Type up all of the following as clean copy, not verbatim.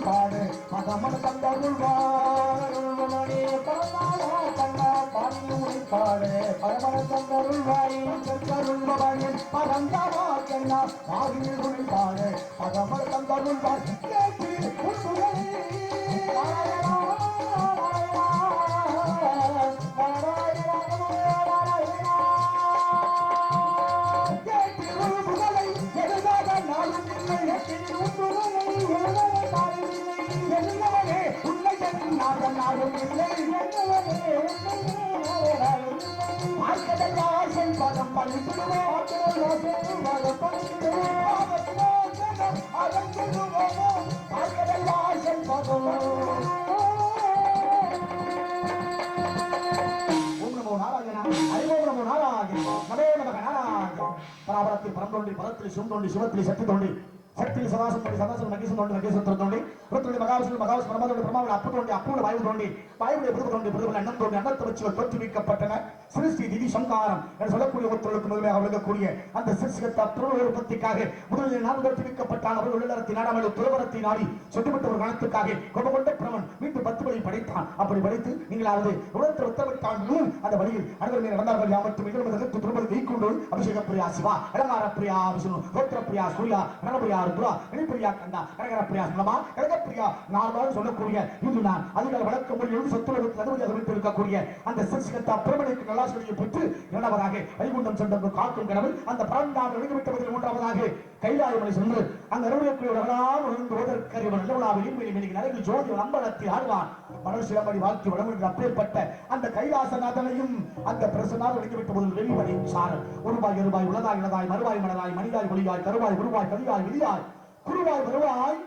பாடு மதமன தந்தருள் வாழே கண்ணா பாடி பாடு பரமன தந்தருள் வாழே பரந்தாவா கண்ணா பாடி பாடு மதமன தந்தருள் பராபரத்தில் பரந்தோண்டி பரத்தில் சிவந்தோண்டி சிவத்தில் சக்தி தோண்டி சக்தியில் சதாசம் தோண்டி சதாசம் நகேசன் தோண்டி நகேசன் தோண்டி ருத்ரடி மகாவிஷ்ணு மகாவிஷ்ணு பிரம்மதோண்டி பிரம்மாவில் அப்பு தோண்டி அப்புல வாயு தோண்டி வாயுடைய விருது தோண்டி விருதுகள் அண்ணன் தோண்டி அண்ணத்தை வச்சு தோற்றுவிக்கப்பட்டன சிருஷ்டி திதி சங்காரம் என்று சொல்லக்கூடிய ஒருத்தர்களுக்கு முதலாக விளங்கக்கூடிய அந்த சிருஷ்டிகத்தை பொருள் உற்பத்திக்காக முதலில் நாம் தோற்றுவிக்கப்பட்டால் அவர்கள் உள்ளரத்தி நாடாமல் துறவரத்தை நாடி சொட்டுப்பட்ட ஒரு கணத்துக்காக கொண்ட பிரமன் மீண்டும் 10 வழி படைத்தான். அப்படி படைத்து நீங்களாவது உலகத்தில் உத்தரவிட்டாலும் அந்த வழியில் அனைவரும் நடந்தார்கள் யாமற்றும் நிகழ்வதற்கு திருமணம் நீக்கொண்டு அபிஷேக பிரியா சிவா இடமார பிரியா விஷ்ணு ரோத்திர பிரியா சூர்யா ரணபிரியா ருத்ரா இனிப்பிரியா கந்தா கனகர பிரியா சுலமா கனக பிரியா நார்மலாக சொல்லக்கூடிய இது நான் அதில் வழக்க மொழியோடு சொத்துலகத்தில் நடுவதாக வைத்திருக்கக்கூடிய அந்த சிருஷ்டிகத்தா பிரமனுக்கு நல்லா சொல்லியை பெற்று இரண்டாவதாக வைகுண்டம் சென்ற காக்கும் கடவுள் அந்த பரந்தாம் வெளிவிட்டதில் மூன்றாவதாக கைலாயமலை சென்று அந்த அருள்குடியோடலாம் உணர்ந்துவதற்கறிவன் நிலவுலாவில் இன்னைக்கு நிறைய ஜோதி அம்பலத்தில் ஆடுவான் மலர் சிலம்படி வாழ்க்கை வளமுடன் அப்பேற்பட்ட அந்த கைலாசநாதனையும் அந்த பிரசனாக வெளிவிட்ட போது வெளிவரை சாரல் ஒருபாய் இருபாய் உலகாய் இளதாய் மறுவாய் மனதாய் மனிதாய் மொழியாய் கருவாய் உருவாய் கலியாய் விழியாய் குருவாய் வருவாய்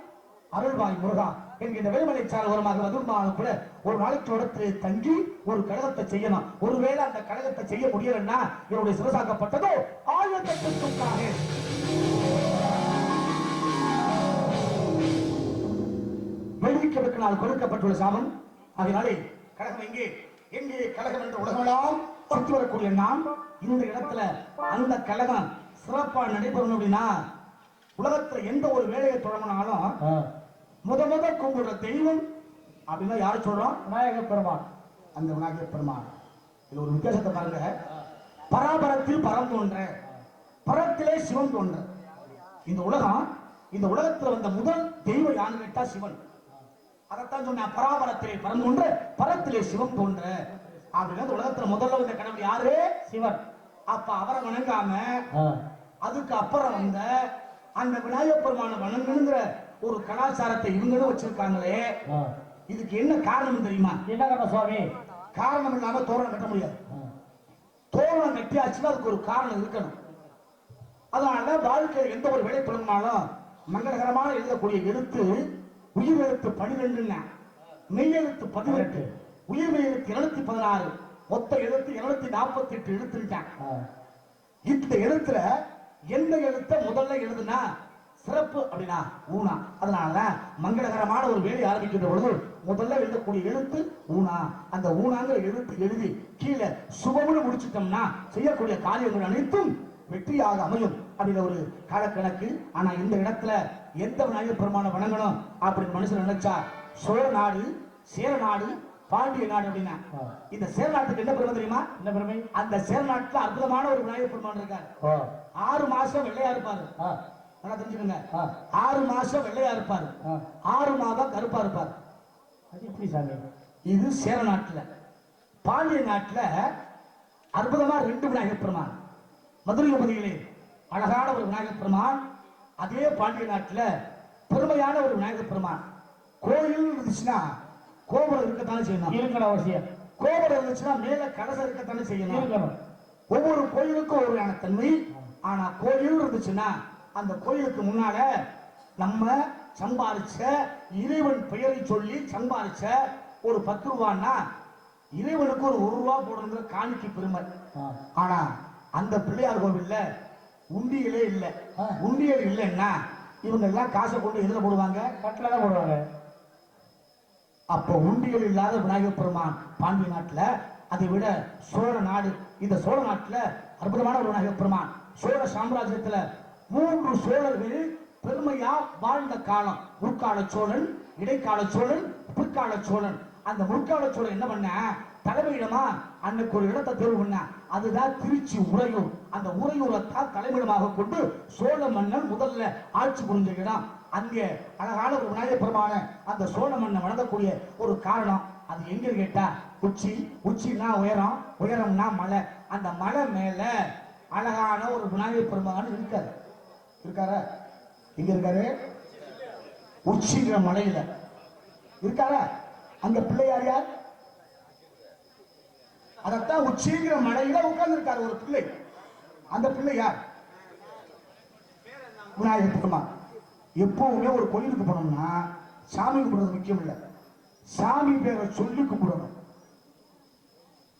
அருள்வாய் முருகா என்கின்ற வெளிமலை சாரல் வருமாக மதுர்மாவும் கூட ஒரு நாளைக்கு இடத்திலே தங்கி ஒரு கழகத்தை செய்யணும். ஒருவேளை அந்த கழகத்தை செய்ய முடியலன்னா என்னுடைய சிவசாக்கப்பட்டதோ ஆயுதத்திற்காக வெளிவிக்கப்பட்டனால் கொடுக்கப்பட்டுள்ள சாபம். அதனாலே கழகம் எங்கே கழகம் என்ற உலகமெல்லாம் சுற்றி வரக்கூடிய நாம் இந்த இடத்துல அந்த கழகம் சிறப்பா நடைபெறணும் அப்படின்னா உலகத்துல எந்த ஒரு வேலையை தொடங்கினாலும் முத கும்பிடுற தெய்வம் அப்படின்னா யாரு சொல்றோம்? விநாயகர் பெருமான். அந்த விநாயகர் பெருமான் இது ஒரு வித்தியாசத்தை பாருங்க. பராபரத்தில் பரம் தோன்ற பரத்திலே சிவன் தோன்ற இந்த உலகத்துல வந்த முதல் தெய்வம் யாருன்னு கேட்டா சிவன். அதைத்தான் சொன்ன பராபரத்திலே பரம் தோன்ற பரத்திலே சிவம் தோன்ற அப்படின்னா உலகத்துல முதல்ல வந்த கடவுள் யாரு? சிவன். அப்ப அவரை வணங்காம அதுக்கு அப்புறம் வந்த அந்த விநாயகர் பெருமான வணங்குங்கிற ஒரு கலாச்சாரத்தை இவங்களும் வச்சிருக்காங்களே, இதுக்கு என்ன காரணம் தெரியுமா? என்ன காரணம் சுவாமி? காரணம் இல்லாம தோரணம் கட்ட முடியாது. தோரணம் கட்டியாச்சுன்னா அதுக்கு ஒரு காரணம் இருக்கணும். அதனால வாழ்க்கையில் எந்த ஒரு வேலை தொடங்கினாலும் மங்களகரமான எழுதக்கூடிய எழுத்து உயிர் எழுத்து 12, மெய் எழுத்து 18, உயிர் எழுத்து 216, மொத்த எழுத்து 248 எழுத்துட்டான். இந்த எழுத்துல எந்த எழுத்த முதல்ல எழுதுனா சிறப்பு அப்படின்னா ஊனா. அதனால மங்களகரமான ஒரு வேலை ஆரம்பிக்கின்ற பொழுது முதல்ல எழுதக்கூடிய எழுத்து ஊனா. அந்த ஊனாங்கிற எழுத்து எழுதி கீழே சுபமுன்னு முடிச்சுட்டோம்னா செய்யக்கூடிய காரியங்கள் அனைத்தும் வெற்றியாக அமையும் அப்படிங்கிற ஒரு காலக்கணக்கு. ஆனா இந்த இடத்துல எந்த விநாயகர் பெருமான வணங்கணும் அப்படின்னு மனுஷன் நினைச்சா சோழ நாடு, சேர நாடு, பாண்டிய நாடு அப்படின்னா இந்த சேர நாட்டுக்கு என்ன பெருமை தெரியுமா? என்ன பெருமை? அந்த சேர நாட்டுல அற்புதமான ஒரு விநாயகர் பெருமான் இருக்காரு. 6 மாசம் வெள்ளையா இருப்பாரு. நல்லா தெரிஞ்சுக்கோங்க. 6 மாசம் வெள்ளையா இருப்பாரு, 6 மாதம் கருப்பா இருப்பாரு. அது எப்படி சாமி? இது சேர நாட்டுல. பாண்டிய நாட்டுல அற்புதமா 2 விநாயகர் பெருமான். மதுரை பகுதியிலே அழகான ஒரு விநாயகர் பெருமான். அதே பாண்டிய நாட்டுல பெருமையான ஒரு விநாயகர் பெருமான். கோயில் இருந்துச்சுன்னா கோபுரம் இருக்கத்தானே செய்யணும், இருக்கணும் அவசியம். கோபுரம் இருந்துச்சுன்னா மேல கலசம் இருக்கத்தானே செய்யணும், இருக்கணும். ஒவ்வொரு கோயிலுக்கும் ஒரு தன்மை. ஆனா கோயில் இருந்துச்சுன்னா அந்த கோயிலுக்கு முன்னால நம்ம சம்பாதிச்ச இறைவன் பெயரை சொல்லி சம்பாதிச்ச ஒரு 10 ரூபான்னா இறைவனுக்கு ஒரு 1 ரூபா போடுறது காணிக்கு பெருமை. ஆனா அந்த பிள்ளையார் கோவில்ல உண்டியலே இல்லை. உண்டியல் இல்லைன்னா இவங்க எல்லாம் காசை கொண்டு எதுல போடுவாங்க? கட்டில தான் போடுவாங்க. அப்போ உண்டியல் இல்லாத விநாயகர் பெருமான் பாண்டிய நாட்டுல, அதை விட சோழ நாடு, இந்த சோழ நாட்டுல அற்புதமான ஒரு விநாயகர் பெருமான். சோழ சாம்ராஜ்யத்துல 3 சோழர்கள் பெருமையா வாழ்ந்த காலம். முற்கால சோழன், இடைக்கால சோழன், பிற்கால சோழன். அந்த முற்கால சோழன் என்ன பண்ண, தலைமையிடமா அன்னைக்கு ஒரு இடத்தை தேர்வு பண்ண, அதுதான் திருச்சி உறையூர். அந்த உறையூரை தான் தலைமையிடமாக கொண்டு சோழ மன்னன் முதல்ல ஆட்சி புரிஞ்ச இடம். அங்கே அழகான ஒரு விநாயகர் பெருமான அந்த சோழ மன்னன் வணங்கக்கூடிய ஒரு காரணம். அது எங்க கேட்டா உச்சி. உச்சின்னா உயரம், உயரம்னா மலை. அந்த மலை மேல அழகான ஒரு விநாயகர் பெருமான் இருக்காரு. இருக்காரா? எங்க இருக்காரு? உச்சிங்கிற மலையில இருக்காரா? அந்த பிள்ளையார் யார்? அதத்தான் உச்சிங்கிற மலையில உட்கார்ந்து இருக்காரு ஒரு பிள்ளை. அந்த பிள்ளை யார்? விநாயகர் பெருமான். எப்பவுமே ஒரு கோயிலுக்கு போனோம்னா சாமி கும்பிடுறது முக்கியம் இல்லை, சாமி பேரை சொல்லி கும்பிடணும்.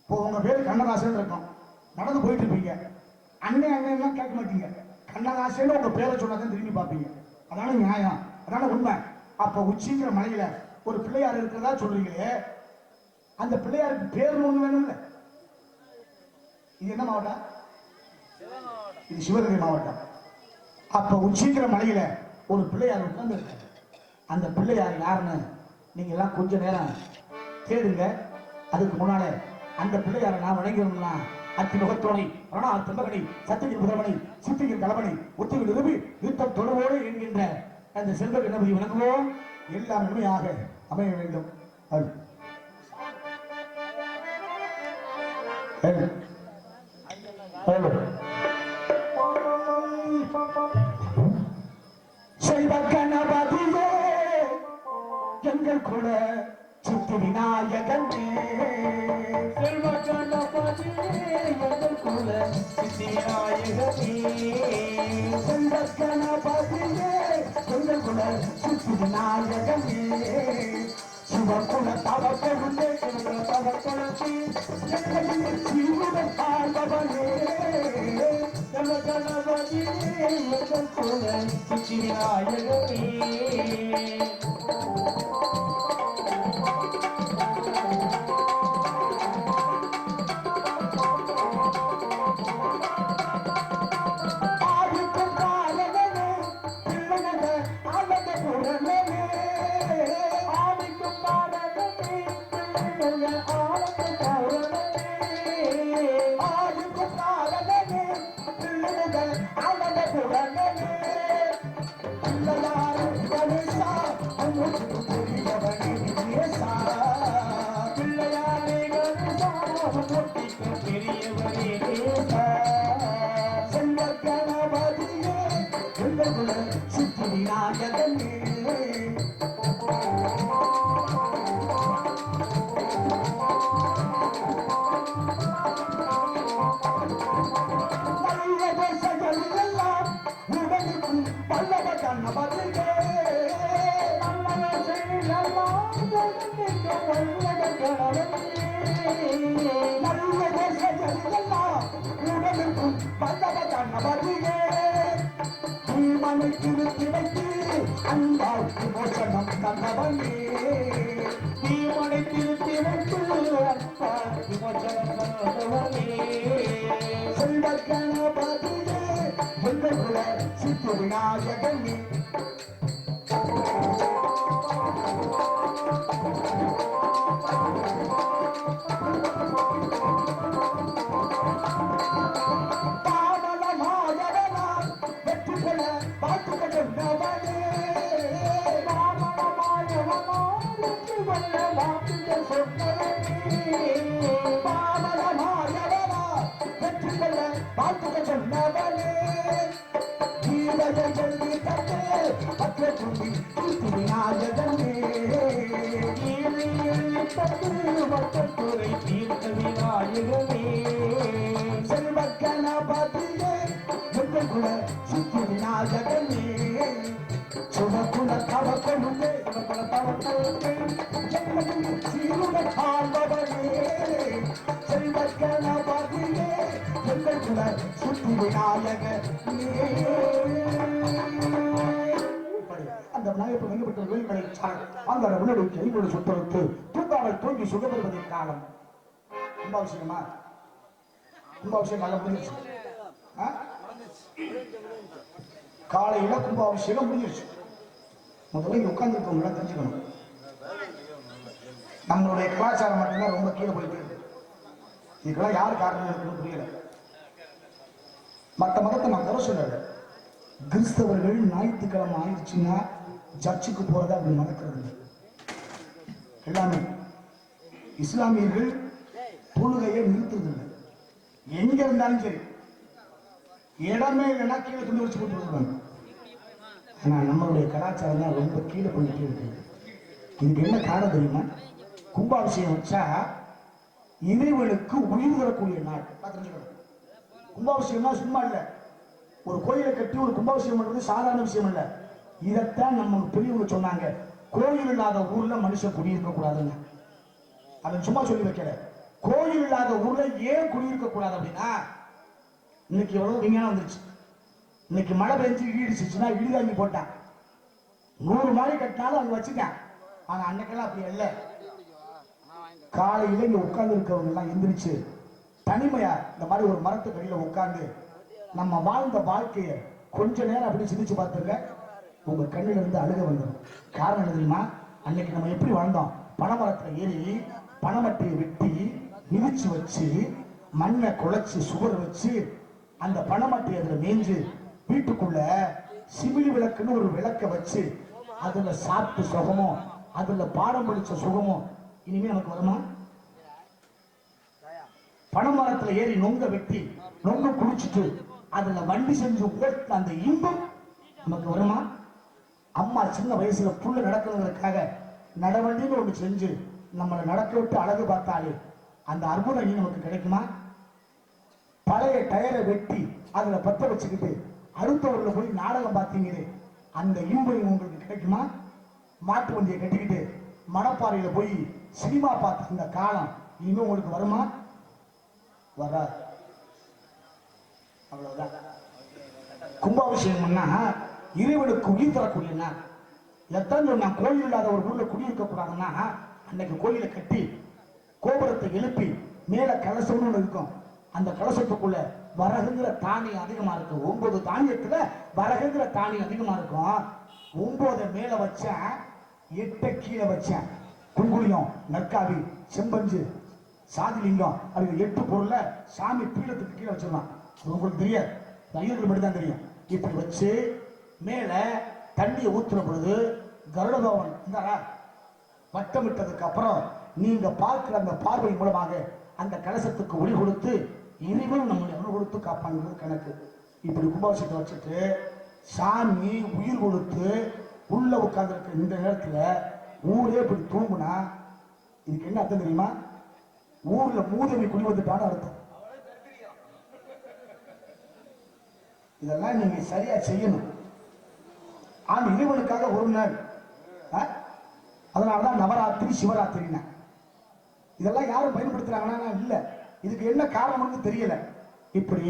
இப்போ உங்க பேரு கண்ணதாசன் இருக்கும், நடந்து போயிட்டு இருப்பீங்க, அண்ணன் அண்ணன் கேட்க மாட்டீங்க, கண்ணதாசன் உங்க பேரை சொன்னாதான் திரும்பி பார்ப்பீங்க. அதான நியாயம், அதான உண்மை. அப்ப உச்சிங்கிற மலையில ஒரு பிள்ளையார் இருக்கிறதா சொல்றீங்களே, அந்த பிள்ளையாருக்கு பேர் ஒண்ணு வேணும்ல. இது என்ன மாவட்டம்? இது சிவகங்கை மாவட்டம். அப்ப உச்சிங்கிற மலையில ஒரு பிள்ளையார் உட்கார்ந்து இருக்காரு. அந்த பிள்ளையார் யாருன்னு நீங்க எல்லாம் கொஞ்ச நேரம் தேடுங்க. அதுக்கு முன்னால அந்த பிள்ளையாரை நான் வணங்கணும்னா அத்தி முகத்தோனை பிரணா தெம்பகனை சத்தியின் புதமனை சித்தியின் கலவனை ஒத்தியில் நிறுவி யுத்தம் தொடுவோடு என்கின்ற அந்த செல்வ கணபதி வணங்குவோம். எல்லாம் நன்மையாக அமைய வேண்டும். செல்வ கணபதியே எங்கள் குல சித்தி விநாயகனே, செல்வ கணபதியே எங்கள் குல சித்தி விநாயகனே, செல்வ கணபதியே எங்கள் குல சித்தி விநாயகனே, சிவகுல தவக்கொழுந்தே சிவகுல தவக்கொழுந்தி எங்கள் சீருடன் ஆழ்பவனே, செல்வ கணபதியே எங்கள் குல சித்தி விநாயகனே. குல சுத்தி விநாயக அந்த விநாயகர் வெங்கப்பட்ட வேல்களை அந்த வினடுக்கு ஐநூறு சுத்தரத்து தூக்காமல் தூங்கி சுகப்படுவதின் காலம் கும்பாபிஷேகமா கும்பாபிஷேகம் காலம் முடிஞ்சிருச்சு காலையில கும்பாபிஷேகம் முடிஞ்சிருச்சு முதல்ல இங்க உட்கார்ந்துருக்கவங்க தெரிஞ்சுக்கணும் நம்மளுடைய கலாச்சாரம் மட்டும்தான் ரொம்ப கீழே போயிட்டு இருக்கு இதுக்கெல்லாம் யார் காரணம் இருக்குன்னு புரியல மற்ற மதத்தை நான் குறை சொல்லல கிறிஸ்தவர்கள் ஞாயிற்றுக்கிழமை ஆயிடுச்சுன்னா சர்ச்சுக்கு போறதை அப்படி நடக்கிறது எல்லாமே இஸ்லாமியர்கள் தொழுகையை நிறுத்துறது இல்லை எங்க இருந்தாலும் சரி இடமே இல்லைன்னா கீழே துணி வச்சு போட்டு வருவாங்க ஆனா நம்மளுடைய கலாச்சாரம் தான் ரொம்ப கீழே போயிட்டே இருக்கு இதுக்கு என்ன காரணம் தெரியுமா கும்பாபிஷேகம் வச்சா இறைவனுக்கு உயிர் தரக்கூடிய நாள் கும்பாபிஷேகம்னா சும்மா இல்லை ஒரு கோயிலை கட்டி ஒரு கும்பாபிஷேகம் பண்றது சாதாரண விஷயம் இல்லை இதைத்தான் நம்ம பெரியவங்க சொன்னாங்க கோயில் இல்லாத ஊர்ல மனுஷன் குடியிருக்க கூடாதுன்னு அதை சும்மா சொல்லி வைக்கல கோயில் இல்லாத ஊர்ல ஏன் குடியிருக்க கூடாது அப்படின்னா இன்னைக்கு எவ்வளவு விஞ்ஞானம் வந்துருச்சு இன்னைக்கு மழை பெஞ்சு இடிச்சுன்னா இடிதாங்கி போட்டான் 100 மாடி கட்டினாலும் அங்க வச்சுட்டான் ஆனா அன்னைக்கெல்லாம் அப்படி இல்லை காலையில இங்க உட்கார்ந்து இருக்கவங்க எல்லாம் எந்திரிச்சு தனிமையா இந்த மாதிரி ஒரு மரத்துக்கு அடியில உட்கார்ந்து நம்ம வாழ்ந்த வாழ்க்கைய கொஞ்ச நேரம் அப்படி சிந்திச்சு பார்த்துருங்க உங்க கண்ணில இருந்து அழுக வந்துடும் காரணம் என்ன தெரியுமா அன்னைக்கு நம்ம எப்படி வாழ்ந்தோம் பனைமரத்துல ஏறி பனைமட்டையை வெட்டி மிதிச்சு வச்சு மண்ணை குழைச்சு சுவர் வச்சு அந்த பனைமட்டையை அதுல மேய்ஞ்சு வீட்டுக்குள்ள சிமிழி விளக்குன்னு ஒரு விளக்க வச்சு அதுல சாப்பிட்டு சுகமோ அதுல பாடம் படிச்ச சுகமோ இனிமே நமக்கு வருமா பனைமரத்துல ஏறி நொங்க வெட்டி நொங்க குடிச்சிட்டு அதுல வண்டி செஞ்சு உயர்த்த அந்த இன்பம் நமக்கு வருமா அம்மா சின்ன வயசுல புள்ள நடக்கிறதுக்காக நடவண்டின்னு ஒண்ணு செஞ்சு நம்மளை நடக்க விட்டு அழகு பார்த்தாலே அந்த அற்புதம் இனி நமக்கு கிடைக்குமா பழைய டயரை வெட்டி அதுல பத்த வச்சுக்கிட்டு அடுத்தவர்ல போய் நாடகம் பார்த்தீங்களே அந்த இன்பம் உங்களுக்கு கிடைக்குமா மாட்டு வண்டியை கட்டிக்கிட்டு மணப்பாறையில போய் சினிமா பார்த்த இந்த காலம் இனிமே உங்களுக்கு வருமா வராது அவ்வளவுதான் கும்பாபிஷேகம்னா இறைவனுக்கு உயிர் தரக்கூடிய நாள் எத்தனை நான் கோயில் இல்லாத ஒரு ஊர்ல குடியிருக்க கூடாதுன்னா அன்னைக்கு கோயிலை கட்டி கோபுரத்தை எழுப்பி மேல கலசம்னு இருக்கும் அந்த கலசத்துக்குள்ள வரகுங்கிற தானியம் அதிகமா இருக்கும் 9 தானியத்துல வரகுங்கிற தானியம் அதிகமா இருக்கும் 9 மேல வச்சேன் 8 கீழே வச்சேன் குங்குளியம் நற்காவி செம்பஞ்சு சாதிலிங்கம் அது 8 பொருளை சாமி பீடத்துக்கு கீழே வச்சிடலாம் உங்களுக்கு தெரியாது ஐயர்களுக்கு மட்டும் தான் தெரியும் இப்படி வச்சு மேல தண்ணியை ஊத்துற பொழுது கருடபவன் இருந்தாரா வட்டமிட்டதுக்கு அப்புறம் நீங்க பார்க்கிற அந்த பார்வை மூலமாக அந்த கலசத்துக்கு ஒளி கொடுத்து இறைவன் நம்மளை ஒளி கொடுத்து காப்பாங்கிறது கணக்கு இப்படி கும்பாபிஷேகத்தை வச்சுட்டு சாமி உயிர் கொடுத்து உள்ள உட்கார்ந்துருக்க இந்த நேரத்துல ஊரே இப்படி தூங்குனா இதுக்கு என்ன அர்த்தம் தெரியுமா ஊர்ல மூதேவி குடி வந்துட்டான்னு அர்த்தம் இதெல்லாம் நீங்க சரியா செய்யணும் ஆனா இறைவனுக்காக ஒரு நாள் அதனாலதான் நவராத்திரி சிவராத்திரினா இதெல்லாம் யாரும் பயன்படுத்துறாங்கன்னா இல்ல இதுக்கு என்ன காரணம்னு தெரியல இப்படி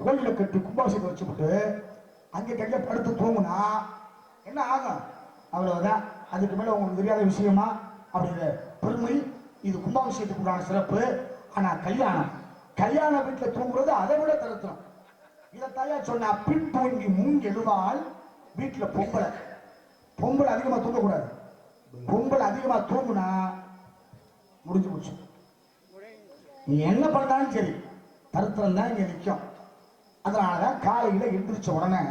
கோயிலை கட்டி கும்பாபிஷேகம் வச்சுக்கிட்டு அங்கே கையை படுத்து தூங்குனா என்ன ஆகும் அவ்வளவுதான் அதுக்கு மேல உங்களுக்கு தெரியாத விஷயமா அப்படிங்கிற பெருமை இது கும்பாபிஷேகத்துக்கு உண்டான சிறப்பு ஆனா கல்யாண வீட்டுல தூங்குறது அதை விட தருத்தம் இதை தாயா சொன்ன பின் தூங்கி எழுவால் வீட்டுல பொம்பளை அதிகமா தூங்கக்கூடாது பொம்பளை அதிகமா தூங்குனா முடிஞ்சு போச்சு நீ என்ன பண்ணாலும் சரி தருத்திரம் தான் இங்க நிற்கும் அதனாலதான் காலையில எந்திரிச்ச உடனே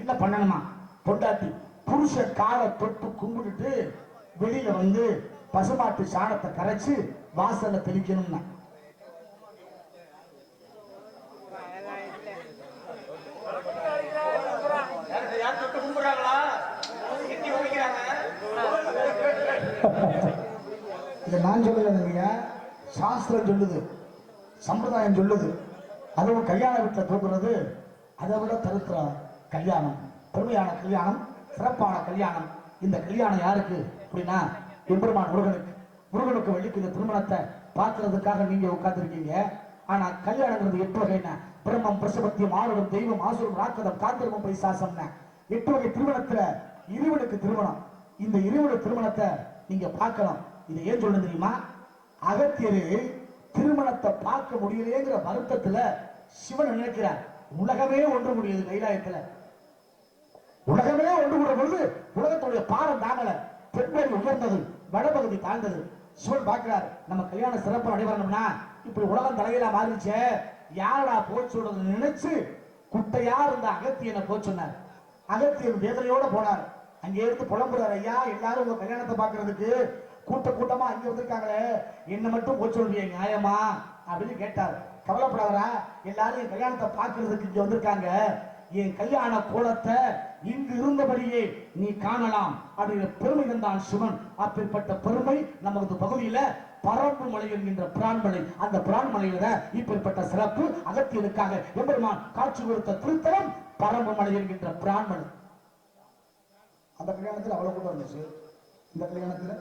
என்ன பண்ணணுமா பொண்டாட்டி புருஷ காலை தொட்டு கும்பிட்டுட்டு வெளியில வந்து பசுமாட்டு சாணத்தை கரைச்சு வாசல்ல தெளிக்கணும்னா இதை நான் சொல்லலைங்க சாஸ்திரம் சொல்லுது சம்பிரதாயம் சொல்லுது அதுவும் கல்யாண வீட்டில் தூக்குறது அதை விட தருத்திர கல்யாணம் பெருமையான கல்யாணம் சிறப்பான கல்யாணம் இந்த கல்யாணம் யாருக்கு அப்படின்னா எம்பெருமான் முருகனுக்கு வெள்ளிக்கு இந்த திருமணத்தை பார்க்கறதுக்காக நீங்க உட்கார்ந்துருக்கீங்க ஆனா கல்யாணங்கிறது 8 வகைன்னா பிரம்மம் பிரசவத்தியம் ஆறுடம் தெய்வம் ஆசுரம் ராக்கதம் காத்திரமம் பைசாசம்ன 8 வகை திருமணத்துல இருவனுக்கு திருமணம். இந்த இருவரு திருமணத்தை நீங்க பார்க்கலாம். இது ஏன் சொல்ல தெரியுமா? அகத்தியரு திருமணத்தை பார்க்க முடியலையேங்கிற வருத்தத்துல சிவன் நினைக்கிறார் உலகமே ஒன்று முடியுது கைலாயத்துல. உலகமே ஒன்று கூட பொழுது உலகத்துடைய பாரம் தாங்கல, தென்பகுதி உயர்ந்தது, வடபகுதி தாழ்ந்தது. சிவன் பார்க்கிறார் நம்ம கல்யாணம் சிறப்பு நடைபெறணும்னா இப்படி உலகம் தலையில மாறிச்சே, யாரடா போச்சு சொல்றது நினைச்சு குட்டையா இருந்த அகத்தியனை போய் சொன்னார். அகத்தியன் வேதனையோட போனார். அங்கே இருந்து புலம்புறாரு, ஐயா எல்லாரும் உங்க கல்யாணத்தை பாக்குறதுக்கு கூட்டமா அங்க வந்திருக்காங்களே, என்ன மட்டும் போய் சொல்றீங்க நியாயமா அப்படின்னு கேட்டார். கவலைப்படாதரா, எல்லாரும் என் கல்யாணத்தை பாக்குறதுக்கு இங்க வந்திருக்காங்க, என் கல்யாண கோலத்தை இங்கு இருந்தபடியே நீ காணலாம் அப்படிங்கிற பெருமை தந்தான் சிவன். அப்பேற்பட்ட பெருமை நமது பகுதியில பரம்பு மலை என்கின்ற பிரான்மலை, அந்த பிரான்மலையில இப்பேற்பட்ட சிறப்பு அகத்தியனுக்காக எம்பெருமான் காட்சி கொடுத்த திருத்தலம் பரம்பு மலை என்கின்ற பிரான்மலை. அந்த கல்யாணத்தில் அவ்வளவு கூட்டம் இருந்துச்சு. இந்த கல்யாணத்துல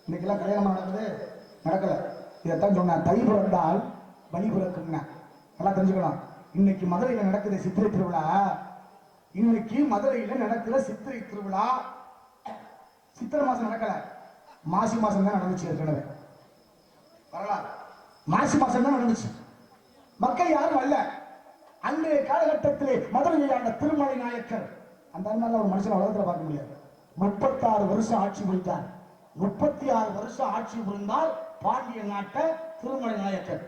இன்னைக்கெல்லாம் கல்யாணம் நடக்குது நடக்கல. இதைத்தான் சொன்னேன், தை பிறந்தால் வழி பிறக்கும்னா நல்லா தெரிஞ்சுக்கலாம். இன்னைக்கு மதுரையில நடக்குது சித்திரை திருவிழா. இன்னைக்கு மதுரையில நடக்கிற சித்திரை திருவிழா சித்திரை மாசம் நடக்கல, மாசி மாசம் தான் நடந்துச்சு. ஏற்கனவே வரலாறு மாசி மாசம் தான் நடந்துச்சு. மக்கள் யாரும் அல்ல. அன்றைய காலகட்டத்திலே மதுரையிலான திருமலை நாயக்கர், அந்த மாதிரி ஒரு மனுஷன் உலகத்துல பார்க்க முடியாது. 36 வருஷம் ஆட்சி புரிந்தார். 36 வருஷம் ஆட்சி புரிந்தால் பாண்டிய நாட்டை திருமலை நாயக்கர்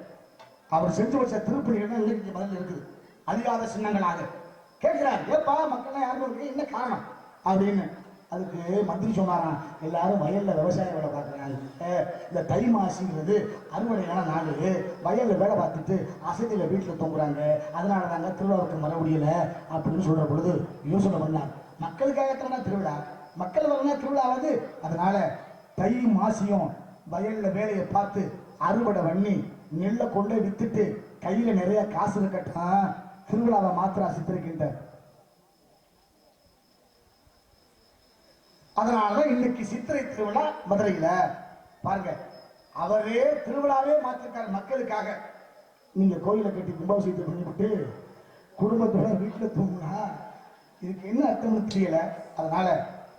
அவர் செஞ்சு வச்ச திருப்பணிகள் இன்னைக்கு பதில் இருக்குது. அதிகார சின்னங்களாக கேட்கிறார், ஏப்பா மக்கள் யாருக்கும் என்ன காரணம் அப்படின்னு. அதுக்கு மந்திரி சொன்னாராம், எல்லாரும் வயல்ல விவசாய வேலை பார்க்குறாங்க, இந்த தை மாசிங்கிறது அறுவடையான நாள், வயல்ல வேலை பார்த்துட்டு அசதியில வீட்டில் தூங்குறாங்க, அதனால தாங்க திருவிழாவுக்கு வர முடியல அப்படின்னு சொல்ற பொழுது யோசனை பண்ணார். மக்களுக்காகத்தான திருவிழா, மக்கள் வரணும் திருவிழாவது, அதனால தை மாசியும் வயல்ல வேலையை பார்த்து அறுவடை பண்ணி நெல்லை கொண்டே வித்துட்டு கையில நிறைய காசு இருக்கட்டா திருவிழாவை மாத்திரா சித்தரிக்கின்ற. அதனாலதான் இன்னைக்கு சித்திரை திருவிழா மதுரையில பாருங்க. அவரே திருவிழாவே மாத்திருக்காரு மக்களுக்காக. நீங்க கோயிலை கட்டி கும்பாபிஷேகத்தை பண்ணிவிட்டு குடும்பத்தோட வீட்டுல தூங்குனா இதுக்கு என்ன அர்த்தம்னு தெரியல. அதனால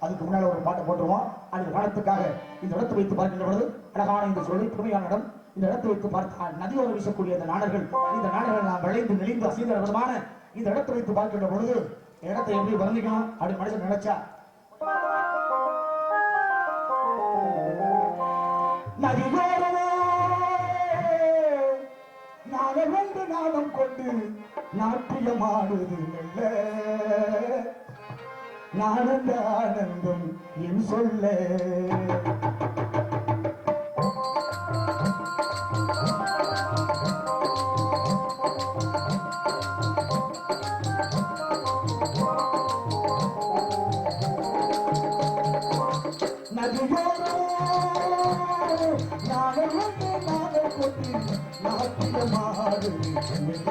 அதுக்கு முன்னால ஒரு பாட்டை போட்டுருவோம். அந்த பாடத்துக்காக இந்த இடத்தை வைத்து பார்க்கின்ற பொழுது அழகான இந்த சொல்லி புதுமையான இடம். இந்த இடத்தை வைத்து பார்த்தால் நதியோரம் வீசக்கூடிய இந்த நாடர்கள், இந்த நாடர்கள் நாம் விளைந்து நெளிந்து அசைந்த விதமான இந்த இடத்தை வைத்து பார்க்கின்ற பொழுது இடத்தை எப்படி வர்ணிக்கணும் அப்படின்னு மனுஷன் நினைச்சா, நதியோரமே நாங்கள் வந்து நாடம் கொண்டு நாட்டியமாடுது மெல்ல, நானந்த ஆனந்தம் என் சொல்ல. நதியோரோ நாங்கள் வந்து நாங்கள் கொண்டு நாட்டியமாடுது மெல்ல,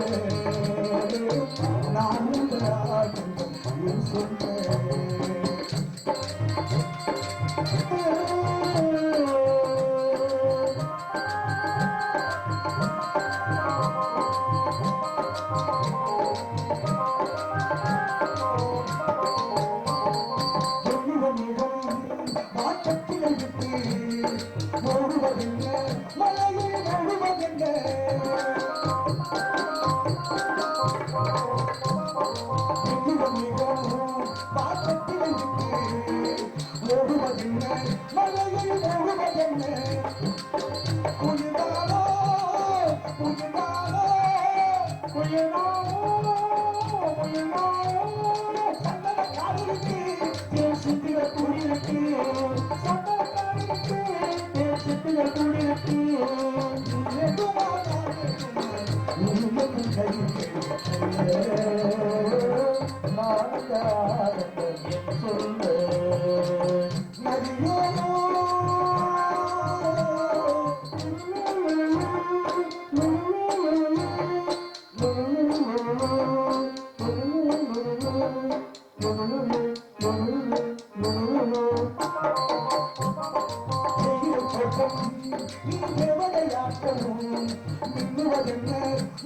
நானந்த ஆனந்தம் என் சொல்ல.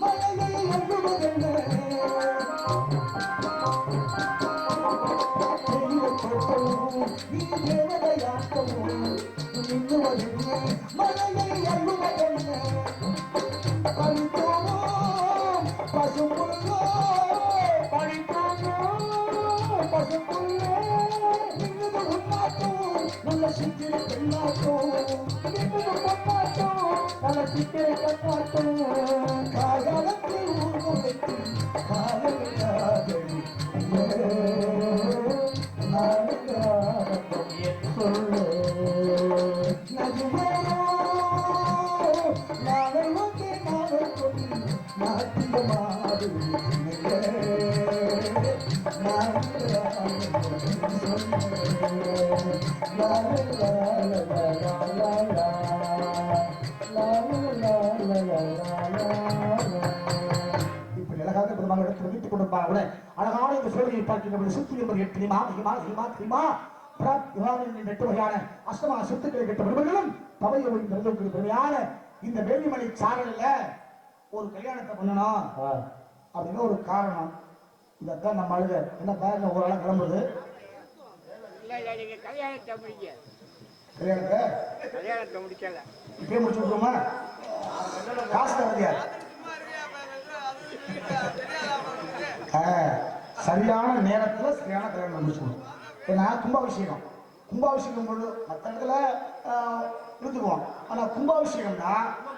மலையை எழுவதென்ன மலையை அள்ளுவதென்ன பறித்தோம் பசும்புல்லோ பறித்தோம் பசும்புல்லோ நின்றது உன்னாட்டம் நல்ல சித்திரை பெண்ணாட்டம் நின்றது பொன்னாட்டம் நல்ல சித்திரை பொன்னாட்டம் காலத்தில் ஊர்வம் வைத்து காலமில்லாதடி சொல்லு நஜுமேனோ நாளை வந்து நாளை கொண்டு நாட்டியமாடு இப்படி அழகாக பெருமாள் இடத்தில் வைத்துக் கொண்டிருப்பார் கூட அழகான இந்த சோழனை பார்க்கின்ற சித்து என்பது எட்டிமா ஹிமா ஹிமா ஹிமா எட்டு வகையான அஷ்டமா சித்துக்களை கெட்ட பெருமைகளும் தவையை பெருமையான இந்த வேலிமலை சாரலில் ஒரு கல்யாணத்தை பண்ணணும் அப்படின்னு ஒரு காரணம். இதான் நம்ம அழுக என்ன பாருங்க ஒரு ஆளா கிளம்புது கல்யாணத்தை முடிக்கல இப்பயே முடிச்சு விட்டுருமா காசு தரதியா சரியான நேரத்துல சரியான கல்யாணம் முடிச்சுக்கணும். ஏன்னா கும்பாபிஷேகம் பொழுது மற்ற இடத்துல இழுத்துக்குவோம். ஆனா கும்பாபிஷேகம்னா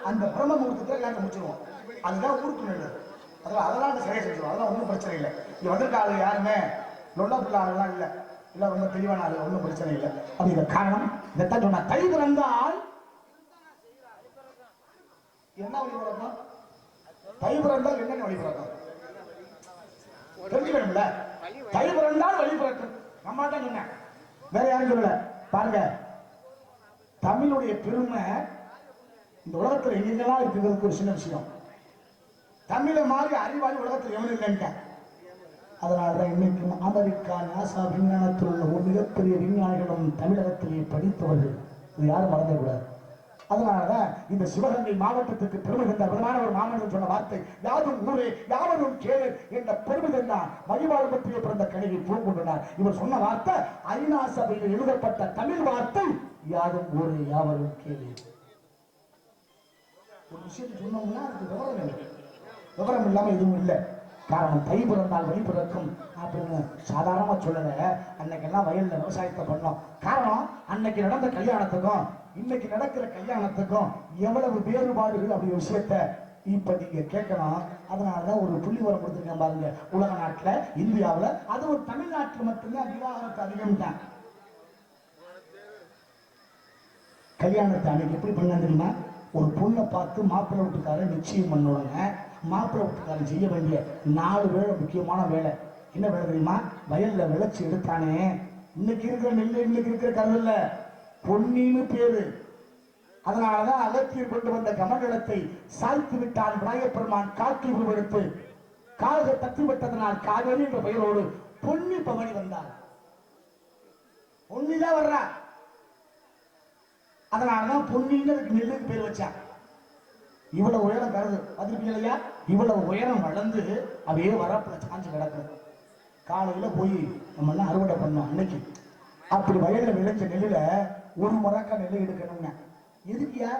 அந்த பிரம்ம முகூர்த்தத்துல கல்யாணத்தை முடிச்சிருவோம். அதுதான் ஊருக்கு நல்லது. அதெல்லாம் சரியா செஞ்சுருவோம். அதெல்லாம் ஒன்றும் பிரச்சனை இல்லை. இங்க வந்திருக்காங்க யாருமே லொல்லா பிள்ளை ஆளுலாம் இல்லை. இல்லை ரொம்ப தெளிவான ஆளு, ஒன்றும் பிரச்சனை இல்லை. அப்படிங்கிற காரணம் இதைத்தான் சொன்னா. தை பிறந்தால் என்ன வழி பிறக்கும்? தை பிறந்தால் என்னென்ன வழி பிறக்கும் தெரிஞ்சுக்கணும்ல. தை பிறந்தால் வழி பிறக்கும். நம்ம தான் சொன்னேன், வேற யாரும் சொல்லல. பாருங்க, தமிழுடைய பெருமை இந்த உலகத்துல எங்கெல்லாம் இருக்குங்கிறதுக்கு ஒரு சின்ன விஷயம். தமிழை மாதிரி அறிவாளி உலகத்தில் எவனும் இல்லைங்க. அதனாலதான் இன்னைக்கு அமெரிக்கா நாசா விஞ்ஞானத்தில் உள்ள ஒரு மிகப்பெரிய விஞ்ஞானிகளும் தமிழகத்திலே படித்தவர்கள். இது யாரும் மறந்துவிடாது. அதனாலதான் இந்த சிவகங்கை மாவட்டத்துக்கு பெருமை தந்த பிரதமான ஒரு மாமனிதன் சொன்ன வார்த்தை யாரும் ஊரே யாவரும் கேளு என்ற பெருமை தந்தான் மகிழ்வாழ் பற்றிய பிறந்த கணிகை பூங்குண்டனார். இவர் சொன்ன வார்த்தை ஐநா சபையில் எழுதப்பட்ட தமிழ் வார்த்தை யாரும் ஊரே யாவரும் கேளு. ஒரு விஷயத்தை சொன்னோம்னா அதுக்கு விவரம் இல்லாம எதுவும் இல்லை. காரணம் தை பிறந்தால் வழி பிறக்கும் அப்படின்னு சாதாரணமா சொல்லல. அன்னைக்கெல்லாம் வயல்ல விவசாயத்தை பண்ணோம். காரணம் அன்னைக்கு நடந்த கல்யாணத்துக்கும் இன்னைக்கு நடக்கிற கல்யாணத்துக்கும் எவ்வளவு வேறுபாடுகள் அப்படி விஷயத்த இப்ப நீங்க கேட்கணும். அதனாலதான் ஒரு புள்ளி வரம் கொடுத்துருக்கேன் பாருங்க. உலக நாட்டுல இந்தியாவுல அது ஒரு தமிழ்நாட்டுல மட்டும்தான் விவாகரத்து அதிகம் தான். கல்யாணத்தை அன்னைக்கு எப்படி பண்ண தெரியுமா? ஒரு பொண்ணை பார்த்து மாப்பிள்ளை வீட்டுக்காரன் நிச்சயம் பண்ணுவாங்க. மாப்பிள்ளை வீட்டுக்காரன் செய்ய வேண்டிய 4 வேலை முக்கியமான வேலை. என்ன வேலை தெரியுமா? வயல்ல விளைச்சி எடுத்தானே, இன்னைக்கு இருக்கிற நெல் இன்னைக்கு இருக்கிற கருவில்ல பொன்னின்னு பேரு. அதனாலதான் அகத்தியர் கொண்டு வந்த கமண்டலத்தை சாய்த்து விட்டான் விநாயகப்பெருமான். காற்றில் உருவெடுத்து காலக தத்தி விட்டதனால் காவேரி என்ற பெயரோடு பொன்னி பவனி வந்தார். பொன்னிதான் வர்றா. அதனாலதான் பொன்னின்னு நெல்லுக்கு பேர் வச்சான். இவ்வளவு உயரம் கருது பார்த்துருப்பீங்க. இவ்வளவு உயரம் வளர்ந்து அப்படியே வரப்புல சாஞ்சு கிடக்குது. காலையில போய் நம்ம எல்லாம் அறுவடை பண்ணோம். அன்னைக்கு அப்படி வயல்ல விளைஞ்ச நெல்லுல ஒரு மரக்கா நெல் எடுக்கணும்னா எதுக்கியா?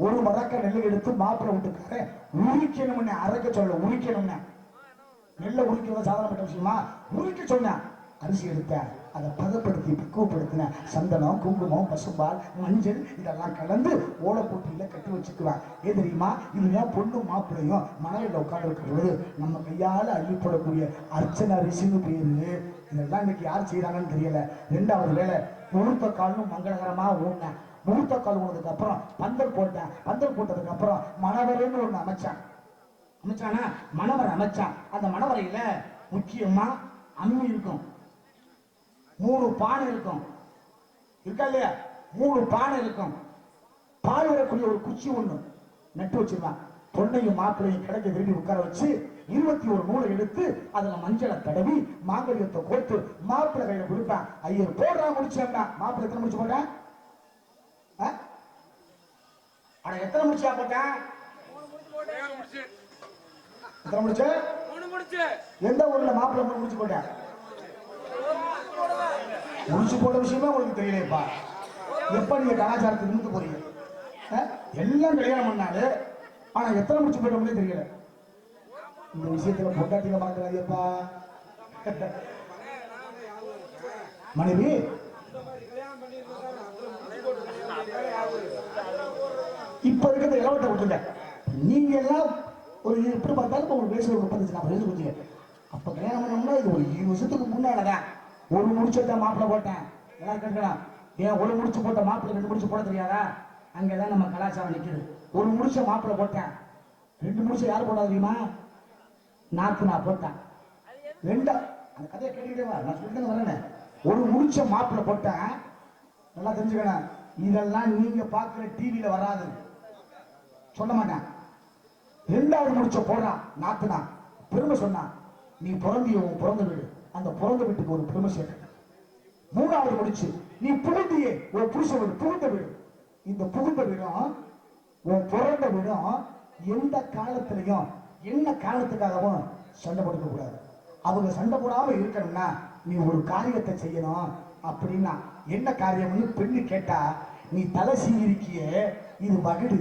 ஒரு மரக்கா நெல் எடுத்து மாப்பிள்ளை வீட்டுக்கார உரிக்கணும்னு அரைக்க சொல்ல. உரிக்கணும்னா நெல்லை உரிக்கிறது சாதாரணப்பட்ட விஷயமா? உரிக்க சொன்ன அரிசி எடுத்தேன், அதை பதப்படுத்தி பக்குவப்படுத்தின சந்தனம் குங்குமம் பசும்பால் மஞ்சள் இதெல்லாம் கலந்து ஓலைப்பூட்டியில கட்டி வச்சுக்குவேன். ஏன் தெரியுமா? இதுதான் பொண்ணும் மாப்பிள்ளையும் மணலில் உட்கார்ந்து இருக்கிறது நம்ம கையால அள்ளிப்படக்கூடிய அர்ச்சனை அரிசின்னு பேரு. இதெல்லாம் இன்னைக்கு யார் செய்யறாங்கன்னு தெரியல. 2வது வேலை முகூர்த்த காலும் மங்களகரமா ஓடினேன். முகூர்த்த கால் ஓடுனதுக்கு அப்புறம் பந்தல் போட்டேன். பந்தல் போட்டதுக்கு அப்புறம் மணவரைன்னு ஒண்ணு அமைச்சானா மணவரை அமைச்சான். அந்த மணவரையில முக்கியமா அம்மி இருக்கும், 3 பானை இருக்கும். இருக்கா இல்லையா? 3 பானை இருக்கும். பால் வரக்கூடிய ஒரு குச்சி ஒண்ணு நட்டு வச்சிருவான். பொண்ணையும் மாப்பிள்ளையும் கிடக்க திரும்பி உட்கார வச்சு 21 நூலை எடுத்து அதுல மஞ்சளை தடவி மாங்கல்யத்தை கோர்த்து மாப்பிள்ளை கையில கொடுப்பான். ஐயர் போடுறா முடிச்சா. மாப்பிள்ளை எத்தனை முடிச்சு போட்டேன்? ஆனா எத்தனை முடிச்சா போட்டேன்? எத்தனை முடிச்சு? எந்த ஊர்ல மாப்பிள்ளை முடிச்சு போட்டேன்? முடிச்சு போட்ட விஷயமே உங்களுக்கு தெரியலையப்பா. எப்ப நீங்க கலாச்சாரத்தை நிமித்து போறீங்க? எல்லாம் கல்யாணம் பண்ணாரு, ஆனா எத்தனை முடிச்சு போட்டோம்னே தெரியல. இந்த விஷயத்துல பொட்டாட்டில மறந்துடாதீப்பா. மனைவி இப்ப இருக்கிற இளவட்ட விட்டுங்க. நீங்க எல்லாம் ஒரு எப்படி பார்த்தாலும் ஒரு வயசு ஒரு 35 40 வயசு கொடுத்தீங்க. அப்ப கல்யாணம் பண்ணோம்னா இது ஒரு 20 வருஷத்துக்கு முன்னாலதான். ஒரு முடிச்சதான் மாப்பிள்ள போட்டேன். எல்லாரும் கேட்கலாம், ஏன் ஒரு முடிச்சு போட்ட மாப்பிள்ள 2 முடிச்சு போட தெரியாதா? அங்கதான் நம்ம கலாச்சாரம் நிக்குது. ஒரு முடிச்ச மாப்பிள்ள போட்டேன், 2 முடிச்ச யார் போட்டா தெரியுமா? நாத்து நான் போட்டேன். ரெண்டா அந்த கதையை கேட்டுக்கிட்டே வா, நான் சொல்லிட்டு வரேன். ஒரு முடிச்ச மாப்பிள்ள போட்டேன், நல்லா தெரிஞ்சுக்கணும். இதெல்லாம் நீங்க பாக்குற டிவியில வராது, சொல்ல மாட்டேன். 2வது முடிச்ச போடுறான் நாத்துனா, பெருமை சொன்னான். நீ பிறந்திய உன் பிறந்த வீடு, அந்த பிறந்த வீட்டுக்கு ஒரு பெருமை சேர்க்க. 3வது முடிச்சு நீ புகுந்தியே ஒரு புருஷ வீடு, புகுந்த வீடு. இந்த புகுந்த வீடும் உன் பிறந்த வீடும் எந்த காலத்திலையும் என்ன காரணத்துக்காகவும் சண்டை போட்டுக்க கூடாது. அவங்க சண்டை போடாம இருக்கணும்னா நீ ஒரு காரியத்தை செய்யணும். அப்படின்னா என்ன காரியம்னு பெண்ணு கேட்டா, நீ தலை சீவிருக்கிய இது வகுடு,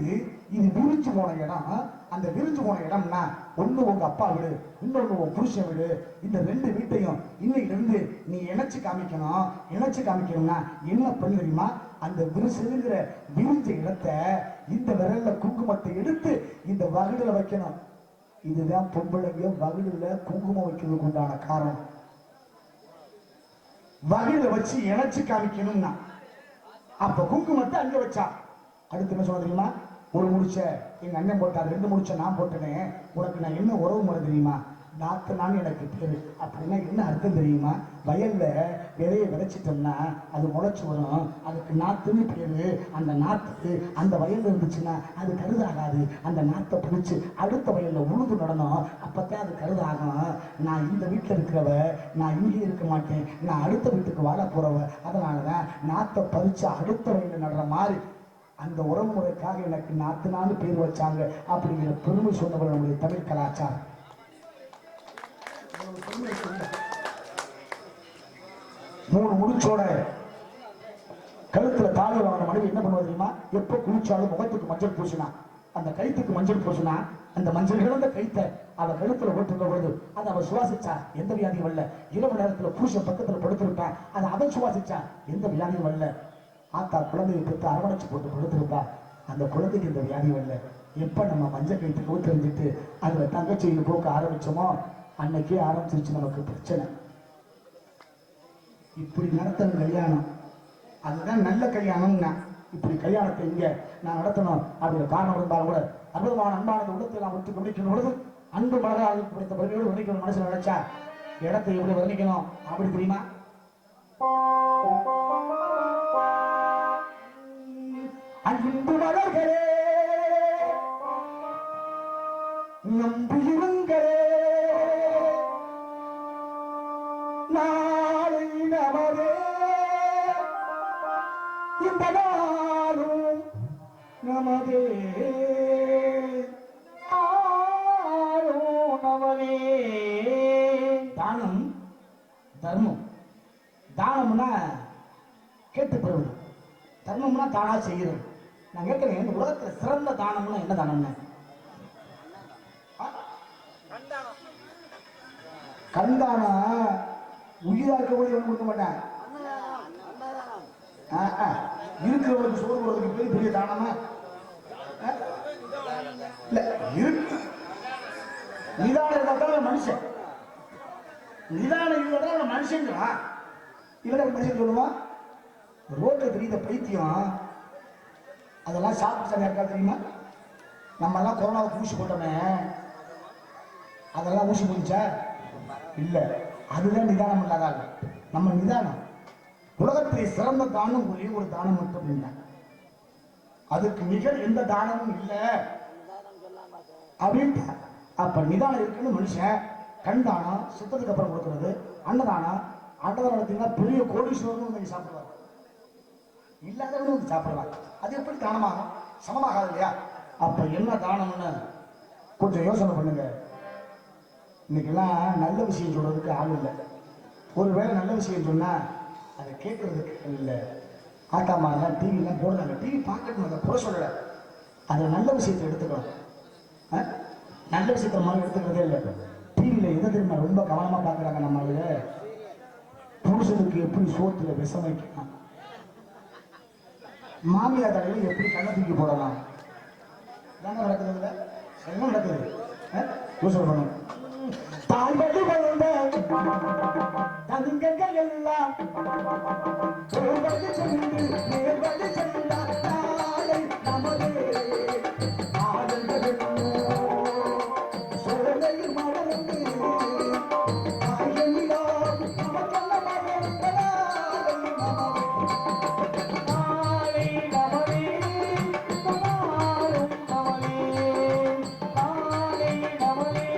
இது விரிஞ்சு போன இடம். அந்த விரிஞ்சு போன இடம்னா ஒண்ணு உங்க அப்பா வீடு, இன்னொன்னு உன் புருஷன் வீடு. இந்த 2 வீட்டையும் இன்னைக்கு இருந்து நீ இணைச்சு காமிக்கணும். இணைச்சு காமிக்கணும்னா என்ன பண்ணு தெரியுமா? அந்த விரிசுங்கிற விரிஞ்ச இடத்தை இந்த விரல்ல குங்குமத்தை எடுத்து இந்த வகுடுல வைக்கணும். இதுதான் பொம்பளைங்க வகுடுல குங்குமம் வைக்கிறதுக்கு உண்டான காரணம். வகுடுல வச்சு இணைச்சு காமிக்கணும்னா அப்ப குங்குமத்தை அங்க வச்சா. அடுத்து என்ன சொல்ல தெரியுமா? ஒரு முடிச்ச எங்க அண்ணன் போட்டார், 2 முடிச்ச நான் போட்டேனே, உனக்கு நான் என்ன உறவு முறை தெரியுமா? நாத்துனான்னு எனக்கு பேரு. அப்படின்னா என்ன அர்த்தம் தெரியுமா? வயல்ல விதைய விதைச்சிட்டோம்னா அது முளைச்சு வரும், அதுக்கு நாத்துன்னு பேரு. அந்த நாத்து அந்த வயல்ல இருந்துச்சுன்னா அது கருதாகாது. அந்த நாத்தை பிடிச்சு அடுத்த வயல்ல உழுது நடணும், அப்பத்தான் அது கருதாகும். நான் இந்த வீட்டுல இருக்கிறவ, நான் இங்கே இருக்க மாட்டேன், நான் அடுத்த வீட்டுக்கு வாழ போறவ. அதனாலதான் நாத்தை பறிச்சு அடுத்த வயல்ல நடுற மாதிரி அந்த உறவுமுறைக்காக எனக்கு நாத்துனான்னு பேர் வச்சாங்க. அப்படிங்கிற பெருமை சொன்னவர் நம்முடைய தமிழ் கலாச்சாரம். 3 முடிச்சோட கழுத்துல தாழ அவன மனைவி என்ன பண்ணுவா தெரியுமா? எப்ப குளிச்சாலும் முகத்துக்கு மஞ்சள் பூசினா, அந்த கைத்துக்கு மஞ்சள் பூசினா, அந்த மஞ்சள் கிழந்த கைத்தை அவ கழுத்துல போட்டுக்க பொழுது அதை அவ சுவாசிச்சா, எந்த வியாதியும் வரல. இரவு நேரத்துல புருஷன் பக்கத்துல படுத்திருப்பான், அதை அவன் சுவாசிச்சா, எந்த வியாதியும் வரல. ஆத்தா குழந்தையை பெற்று அரவணைச்சு போட்டு படுத்திருப்பா, அந்த குழந்தைக்கு இந்த வியாதி வரல. எப்ப நம்ம மஞ்சள் கைத்துக்கு ஊத்தறிஞ்சிட்டு அதுல தங்கச்சியில் போக்க ஆரம்பிச்சோமோ அன்னைக்கே ஆரம்பிச்சிருச்சு நமக்கு பிரச்சனை. இப்படி நடத்தணும் கல்யாணம், அதுதான் நல்ல கல்யாணம்னா. இப்படி கல்யாணத்தை இங்க நான் நடத்தணும் அப்படிங்கிற காரணம் இருந்தாலும் கூட அற்புதமான அன்பானது உள்ளத்தை நாம் விட்டு முடிக்கணும் பொழுது அன்பு மலராக பிடித்த பகுதியோடு வர்ணிக்கணும். மனசுல நினைச்சா இடத்தை எப்படி வர்ணிக்கணும் அப்படி தெரியுமா? அன்பு மலர்களே நம்பியிருங்களே, நாளை நமதே, இந்த நாளும் நமதே, நாளும் நமதே. தானம் தர்மம். தானம்னா கேட்டு பெறுவது, தர்மம்னா தானா செய்கிறது. நான் கேட்கிறேன், இந்த உலகத்துல சிறந்த தானம்னா என்ன தானம்னா? கண்தானா உயிரா இருக்கக்கூடிய கொடுக்க மாட்டேன். இருக்கிறவங்களுக்கு சோறு போடுறதுக்கு பேர் பெரிய தானமா? இல்ல, இருக்கு. நிதானம் இருந்தால் மனுஷன், நிதானம் இல்லைன்னா மனுஷங்கிறான். இல்லை மனுஷன் சொல்லுவான். ரோட்ல தெரியுத பைத்தியம், அதெல்லாம் சாப்பிட்டு இருக்கா தெரியுமா? நம்ம எல்லாம் கொரோனாவுக்கு ஊசி போட்டோமே, அதெல்லாம் ஊசி போடுச்சா? இல்ல, அதுதான் நிதானம் இல்லாத. நம்ம நிதானம் உலகத்திலே சிறந்த தானம் ஒரே ஒரு தானம் மட்டும் இல்லை, அதுக்கு மிக எந்த தானமும் இல்லை அப்படின்ட்டு. அப்ப நிதானம் இருக்குன்னு மனுஷன் கண் தானம் சுத்தத்துக்கு அப்புறம் கொடுக்கறது, அன்னதானம். அன்னதானம் நடத்தீங்கன்னா பெரிய கோடீஸ்வரன் வந்து சாப்பிடுவார், இல்லாதவனும் வந்து சாப்பிடலாம். அது எப்படி தானமாக சமமாகாது இல்லையா? அப்ப என்ன தானம்னு கொஞ்சம் யோசனை பண்ணுங்க. இன்னைக்கெல்லாம் நல்ல விஷயம் சொல்றதுக்கு ஆள் இல்லை. ஒருவேளை நல்ல விஷயம் சொன்னா அதை கேட்கறதுக்கு இல்லை. ஆத்தாமாரெல்லாம் டிவிலாம் போடுறாங்க. டிவி பார்க்கணும், அதை குறை சொல்லலை. அதில் நல்ல விஷயத்தை எடுத்துக்கணும். நல்ல விஷயத்த மாதிரி எடுத்துக்கிறதே இல்லை. டிவியில் எதை தெரியுமா ரொம்ப கவனமாக பார்க்குறாங்க. நம்மள புருஷனுக்கு எப்படி சோத்துல விஷம் வைக்கலாம், மாமியார் தலையில் எப்படி கண்ணை தூக்கி போடலாம், என்ன நடக்குதுல என்ன நடக்குது யோசனை பண்ணும். தாய்மொழி வளர்ந்த தங்கங்கள் எல்லாம் சொல்வது சென்று நேர்வது சென்றால் நாளை நமது ஆனந்தம் சொல்லை மலர்ந்து ஆயமிலோ நமக்கல்ல மலர்ந்த நாளை நமதே நாளும் நமதே நாளை நமதே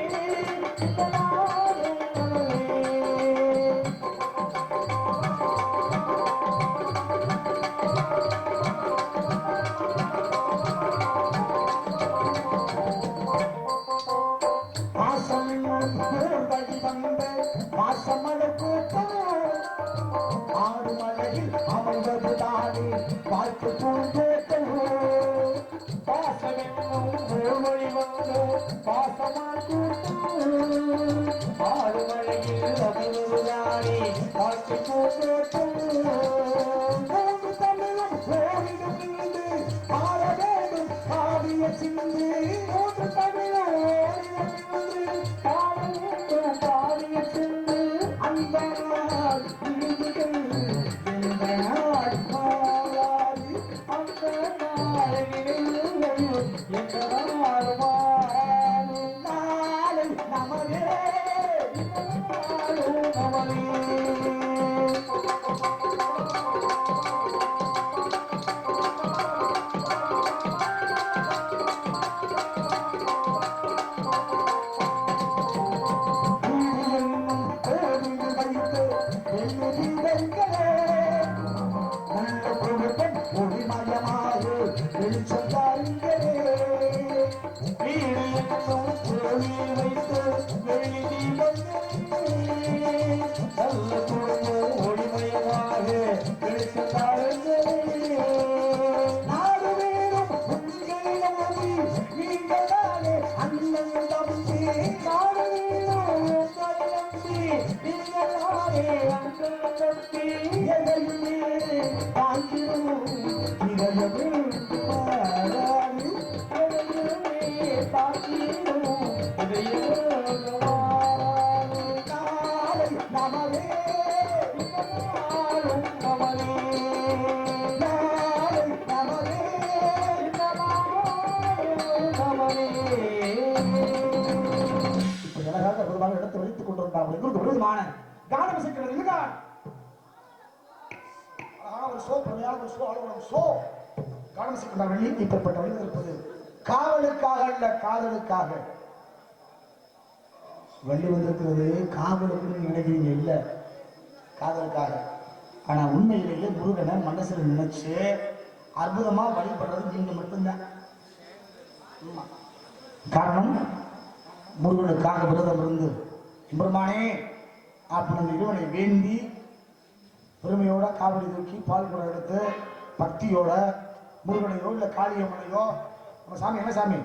ஆடுமலையில் அமர்வது தானே பார்த்து பூந்தோட்டமோ பாசமென்னும் மொழி வந்து பாசமாக்கு ஆடுமலையில் அமர்வது தானே பார்த்து பூந்தோட்டம் தமிழும் ஓடிடும் இருந்து பாட வேண்டும் காவிய சிந்து மூன்று தமிழும் ஓடிடும் இருந்து பாட வேண்டும் காவிய சிந்து அந்த நாள் இறுதிகள் எந்த நாள் மாறாது அந்த நாள் இறுதிகள் எந்த நாள் மாறாது நாளை நமதே நாளும் நமதே. இடத்தை வைத்துக் கொண்டிருந்தாங்க. கானம் இசைக்கிறது இதுதான். ஒரு ஷோ, பிரமையான ஒரு ஷோ, அலுவலகம் ஷோ. கானம் இசைக்கின்றார்கள். இப்பேற்பட்ட வழியில் இருப்பது காவலுக்காக அல்ல, காதலுக்காக. வள்ளி வந்திருக்கிறது காவலுக்கு நினைக்கிறீங்க இல்ல, காதலுக்காக. ஆனா உண்மையிலேயே முருகனை மனசுல நினைச்சு அற்புதமா வழிபடுறது நீங்க மட்டும்தான். காரணம், முருகனுக்காக விரதம் இருந்து பெருமானே அப்படின்னு இறைவனை வேண்டி பெருமையோட காவடி தூக்கி பால் குடம் எடுத்து பக்தியோட முருகனையோ இல்ல காளியம்மனையோ, நம்ம சாமி என்ன சாமி?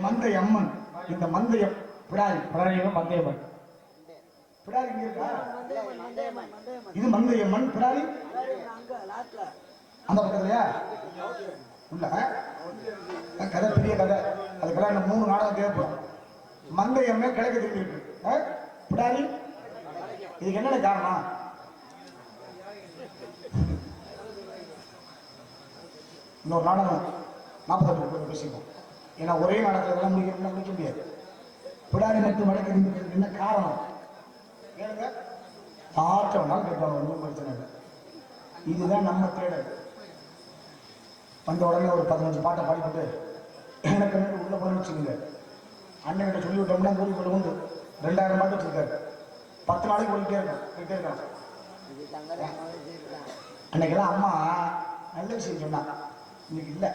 மந்தை அம்மன். இந்த மந்தையம் பிடாரி, பிடாரியும் மந்தையம்மன். பிடாரி இங்க இருக்கா? இது மந்தையம்மன். பிடாரி அந்த பக்கத்துலயா? உள்ள கதை, பெரிய கதை. அதுக்கெல்லாம் இன்னும் 3 நாடகம் தேவைப்படும். மந்தையம்மே கிழக்கு திரும்பி இருக்கு. பிடாரி இதுக்கு என்னென்ன காரணம்? இன்னொரு நாடகம் 48 பேசிப்போம். ஏன்னா ஒரே நாடகத்தில் முடிக்க முடியாது. பிடாரி மட்டும் வடக்கு திரும்பி என்ன காரணம் கேளுங்க. பார்க்க வேணாலும் கேட்பாங்க, ஒன்றும் பிரச்சனை இல்லை. இதுதான் நம்ம தேடல். வந்த உடனே ஒரு 15 பாட்டை பாடிப்பட்டு எனக்கு உள்ள போய் வச்சுக்கோங்க. அண்ணன் சொல்லி விட்டோம்னா கூலி கொண்டு வந்து 2000 பாட்டு வச்சிருக்காரு. 10 நாளைக்கு போயிட்டே இருக்கான். அன்னைக்கெல்லாம் அம்மா நல்ல விஷயம் சொன்னாங்க. இன்னைக்கு இல்லை.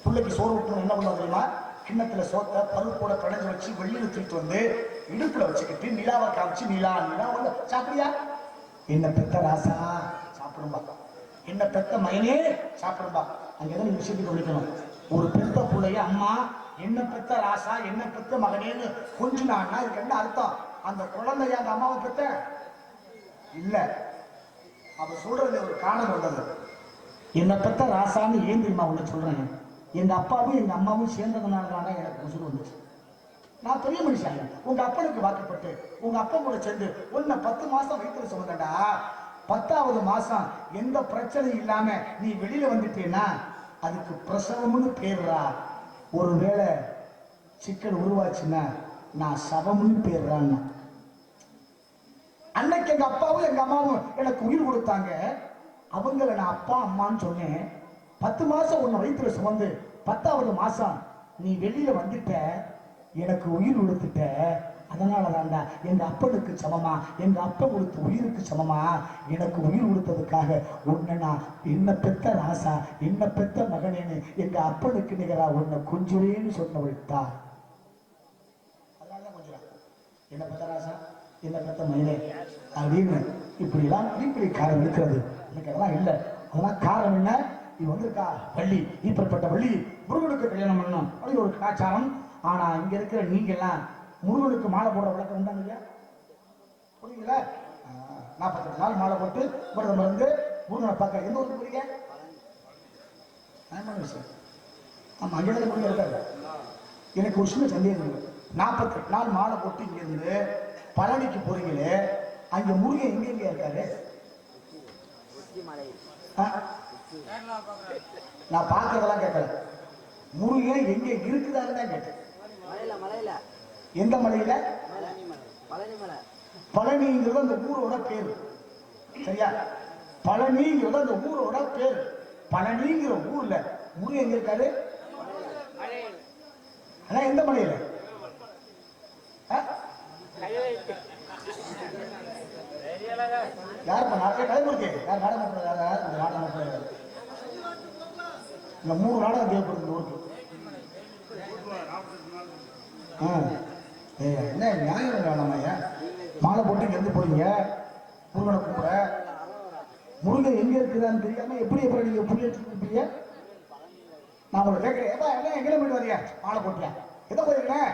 பிள்ளைக்கு சோறு விட்டு என்ன பண்ணுவோம் தெரியுமா? கிண்ணத்துல சோத்தை பருப்போட கடைஞ்சி வச்சு வெளியில் தூக்கிட்டு வந்து இடுப்புல வச்சுக்கிட்டு நிலாவை காமிச்சு நிலா நிலா வந்து சாப்பிடியா என்ன பெத்த ராசா சாப்பிடும்பா. என்ன பெத்த மகனே சாப்பிடும்பா. அங்கதான் நீங்க விஷயத்துக்கு விழிக்கணும். ஒரு பெத்த பிள்ளைய அம்மா என்ன பெத்த ராசா என்ன பெத்த மகனேன்னு கொஞ்சினான்னா இதுக்கு என்ன அர்த்தம்? அந்த குழந்தைய அந்த அம்மாவை பெத்த இல்ல. அவ சொல்றது ஒரு காரணம் உள்ளது. என்ன பெத்த ராசான்னு ஏன் தெரியுமா உன்ன சொல்றேன்? எங்க அப்பாவும் எங்க அம்மாவும் சேர்ந்ததுனால தானே எனக்கு உசுறு வந்துச்சு. நான் பெரிய மனுஷன். உங்க அப்பனுக்கு வாக்குப்பட்டு உங்க அப்பா கூட சேர்ந்து உன்னை 10 மாசம் வயிற்றுல சுமந்தடா. 10வது மாசம் எந்த பிரச்சனையும் இல்லாம நீ வெளியில வந்துட்டேன்னா அதுக்கு பிரசவம்னு பேர்றா. ஒருவேளை சிக்கல் உருவாச்சுன்னா நான் சவம்னு பேர்றான்னு. அன்னைக்கு எங்க அப்பாவும் எங்க அம்மாவும் எனக்கு உயிர் கொடுத்தாங்க. அவங்கள நான் அப்பா அம்மான்னு சொன்னேன். 10 மாசம் உன்னை வயிற்றுல சுமந்து 10வது மாசம் நீ வெளியில வந்துட்ட, எனக்கு உயிர் கொடுத்துட்ட. அதனால தான்டா எங்க அப்பனுக்கு சமமா எங்க அப்பா கொடுத்த உயிருக்கு சமமா எனக்கு உயிர் கொடுத்ததுக்காக உன்னை நான் என்ன பெத்த ராசா என்ன பெத்த மகனேன்னு எங்க அப்பனுக்கு நிகரா உன்னை கொஞ்சுவேன்னு சொன்னவள்தா. அதனாலதான் கொஞ்சம் என்ன பெத்த ராசா என்ன பெத்த மகனே அப்படின்னு இப்படிலாம் இப்படி காரணம் இருக்கிறது. எனக்கு அதெல்லாம் இல்லை. அதெல்லாம் காரணம் என்ன? இது வந்திருக்கா பள்ளி இப்படிப்பட்ட பள்ளி முருகனுக்கு கல்யாணம் பண்ணணும் அப்படி ஒரு கலாச்சாரம். ஆனா இங்க இருக்கிற நீங்க எல்லாம் முருகனுக்கு மாலை போடுற வழக்கம் உண்டாங்க இல்லையா? புரியுங்களா? 48 நாள் மாலை போட்டு விரதம் இருந்து முருகனை பார்க்க எந்த ஊருக்கு போறீங்க? ஆமா அங்கே முருகன் இருக்காரு. எனக்கு ஒரு சின்ன சந்தேகம். 48 நாள் மாலை போட்டு இங்க இருந்து பழனிக்கு போறீங்களே, அங்க முருகன் எங்க எங்க இருக்காரு? நான் பார்க்கறதெல்லாம் கேட்கல. முருகன் எங்க இருக்குதான்னு தான் கேட்டேன். எந்த மலையில? பழனிங்கிறது அந்த ஊரோட பேரு. சரியா? பழனிங்கிறது அந்த ஊரோட பேரு. பழனிங்கிற ஊர்ல முருகன் எங்க இருக்காரு? ஆனா எந்த மலையில? யார் பண்ணா? கலைமுருகே யார் நாடகம் பண்றாரு? இந்த நாடகம் பண்றாரு. இந்த 3 நாடகம் தேவைப்படுது ஊருக்கு. என்ன நியாயம் வேணாம் ஐயா? மாலை போட்டு இருந்து போறீங்க முருகனை கூப்பிட. முருகன் எங்க இருக்குதான்னு தெரியாம எப்படி நீங்க புரிய வச்சுருப்பீங்க? நான் உங்களை கேட்கிறேன், என்ன எங்கே போயிட்டு வரியா? மாலை போட்டியா? எதை போயிருக்கேன்?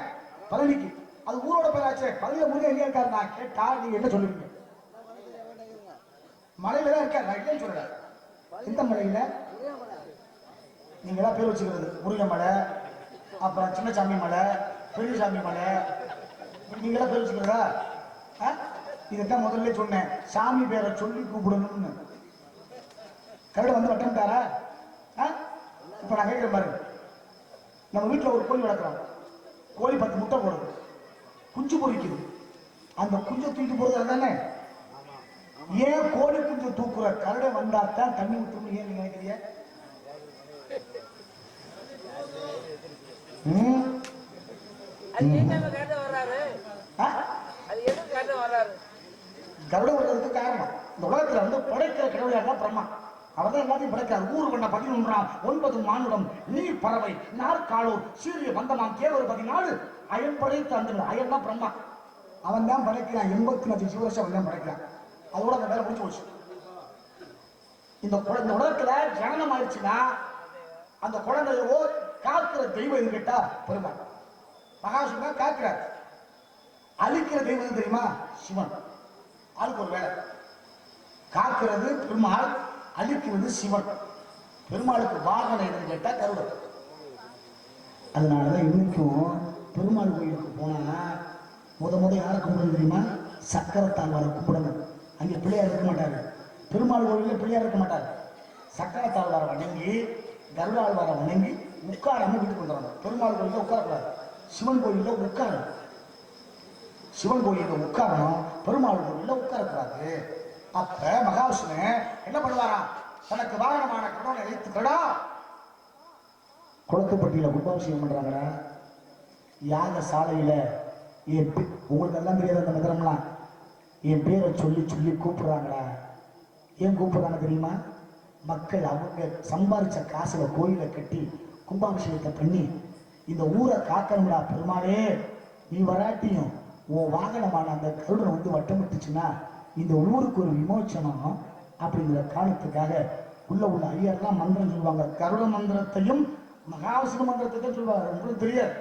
பழனிக்கு. அது ஊரோட பேராச்சே. பழனியில முருகன் எங்க இருக்காரு? நான் கேட்டா நீங்க என்ன சொல்லுவீங்க? மலையில தான் இருக்காரு. நான் இல்லைன்னு சொல்றேன். எந்த மலையில? நீங்க எல்லாம் பேர் வச்சுக்கிறது முருகன் மலை, அப்புறம் சின்னசாமி மலை, பெரியசாமி மலை, நீங்க எல்லாம் பேர் வச்சுக்கிறதா? இதைத்தான் முதல்ல சொன்னேன், சாமி பேரை சொல்லி கூப்பிடணும்னு. கருட வந்து வட்டம்ட்டாரா? இப்ப நான் கேட்கிறேன் பாருங்க. நம்ம வீட்டுல ஒரு கோழி வளர்க்குறோம். கோழி 10 முட்டை போடுது, குஞ்சு பொறிக்குது. அந்த குஞ்சை தூக்கிட்டு போறது தானே. ஏன் கோழி குஞ்சு தூக்குற கருட வந்தாத்தான் தண்ணி ஊற்றணும் ஏன் நீங்க நினைக்கிறீங்க? கருட வர்றதுக்கு காரணம் இந்த உலகத்துல வந்து படைக்கிற கடவுள் யாருன்னா பிரம்மா. அவர்தான் எல்லாத்தையும் படைக்கிறார். ஊர் பண்ண 11 9 மானுடம் நீர் பறவை நாற்காலூர் சீரிய வந்தமாம் தேவர் 14 அயன் படைத்து அந்த அயன் தான் பிரம்மா. அவன் தான் படைக்கிறான். 84 ஜீவராசி அவன் தான் படைக்கிறான். அதோட அந்த வேலை முடிச்சு போச்சு. இந்த உலகத்துல ஜனனம் ஆயிடுச்சுன்னா அந்த குழந்தையோ காக்கிற தெய்வம் எது கேட்டா பெருமாள். மகாசிவனா காக்கிறார். அழிக்கிற தெய்வம் தெரியுமா? சிவன். அதுக்கு ஒரு வேலை. காக்கிறது பெருமாள், அழிக்கிறது சிவன். பெருமாளுக்கு வாகனம் எதுன்னு கேட்டா கருடன். அதனாலதான் இன்னைக்கும் பெருமாள் கோயிலுக்கு போனா முத யாரை கும்பிடணும் தெரியுமா? சக்கரத்தாழ்வாரை கும்பிடணும். அங்கே பிள்ளையார் இருக்க மாட்டாரு. பெருமாள் கோயிலில் பிள்ளையார் இருக்க மாட்டாரு. சக்கரத்தாழ்வாரை வணங்கி கருடாழ்வாரை வணங்கி உட்காராம வீட்டுக்கு வந்துடணும். பெருமாள் கோயிலில் உட்காரக்கூடாது, சிவன் கோயிலில் உட்காரணும். சிவன் கோயிலில் உட்காரணும், பெருமாள் கோயிலில் உட்காரக்கூடாது. அப்ப மகாவிஷ்ணு என்ன பண்ணுவாரா? தனக்கு வாகனமான கடவுளை அழைத்துக்கடா. குளத்துப்பட்டியில கும்பாபிஷேகம் பண்றாங்கடா. யாக சாலையில உங்களுக்கு எல்லாம் தெரியாத அந்த மந்திரம்லாம் என் பேரை சொல்லி சொல்லி கூப்பிடுறாங்கடா. ஏன் கூப்பிடுறாங்க தெரியுமா? மக்கள் அவங்க சம்பாதிச்ச காசுல கோயிலை கட்டி கும்பாபிஷேகத்தை பண்ணி இந்த ஊரை காக்கணும்டா. பெருமாளே நீ வராட்டியும் உன் வாகனமான அந்த கருடன் வந்து வட்டமிட்டுச்சுன்னா இந்த ஊருக்கு ஒரு விமோச்சனம் அப்படிங்கிற காரணத்துக்காக உள்ள ஐயர்லாம் மந்திரம் சொல்லுவாங்க. கருட மந்திரத்தையும் மகாவிஷ்ணு மந்திரத்தையும் சொல்லுவாங்க. உங்களுக்கு தெரியாது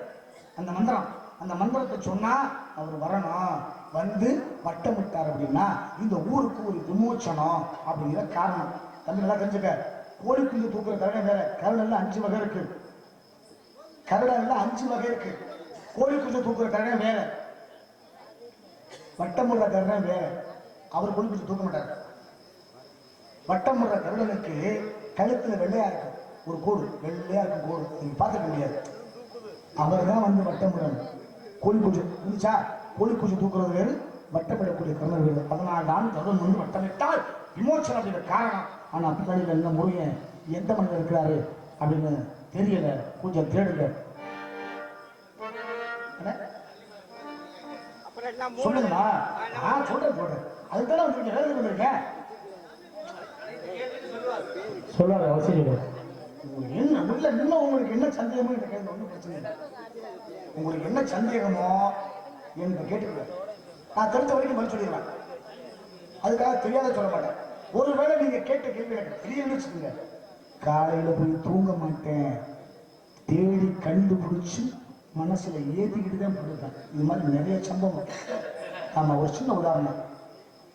அந்த மந்திரம். அந்த மந்திரத்தை சொன்னா அவர் வரணும், வந்து வட்டமிட்டார் அப்படின்னா இந்த ஊருக்கு ஒரு விமோச்சனம் அப்படிங்கிற காரணம். தம்பி நல்லா தெரிஞ்சுக்க, கோழி குஞ்சு தூக்குற கருடன் வேற. கருடன்ல 5 வகை இருக்கு. கருடன்ல 5 வகை இருக்கு. கோழி குஞ்சு தூக்குற கருடன் வேற, வட்டமுற கருடன் வேற. அவர் கோழி குஞ்சு தூக்க மாட்டார். வட்டமுற கருடனுக்கு கழுத்துல வெள்ளையா இருக்கு ஒரு கோடு, வெள்ளையா இருக்கும் கோடு, நீங்க பார்த்துக்க முடியாது. அவர் தான் வந்து வட்டமுறன். கோழி குஞ்சு இருந்துச்சா, கோழி குஞ்சு தூக்குறது வேறு, வட்டமிடக்கூடிய கருணர் வேறு. அதனால் தான் கருடன் வந்து வட்டமிட்டால் விமோச்சனம் அப்படிங்கிற காரணம். ஆனா பின்னாடியில் என்ன முருகன் எந்த மனிதர் இருக்கிறாரு அப்படின்னு தெரியல, கொஞ்சம் தேடுங்க. சொல்லுங்களா? சொல்றேன். அதுதான் வந்து வேலை வந்திருக்கேன். சொல்லாத அவசியம் இல்லை. என்ன உள்ள இன்னும் உங்களுக்கு என்ன சந்தேகமோ இந்த கேள்வி ஒன்றும் பிரச்சனை இல்லை. உங்களுக்கு என்ன சந்தேகமோ எனக்கு கேட்டுக்கிறேன். நான் தெரிஞ்ச வரைக்கும் பதில் சொல்லிடுவேன். அதுக்காக தெரியாத சொல்ல மாட்டேன். ஒருவேளை நீங்க கேட்ட கேள்வி எனக்கு தெரியலன்னு வச்சுக்கோங்க, காலையில போய் தூங்க மாட்டேன், தேடி கண்டுபிடிச்சு மனசுல ஏத்திக்கிட்டு தான் போட்டுருக்கேன். இது மாதிரி நிறைய சம்பவம். ஆமா, ஒரு சின்ன உதாரணம்.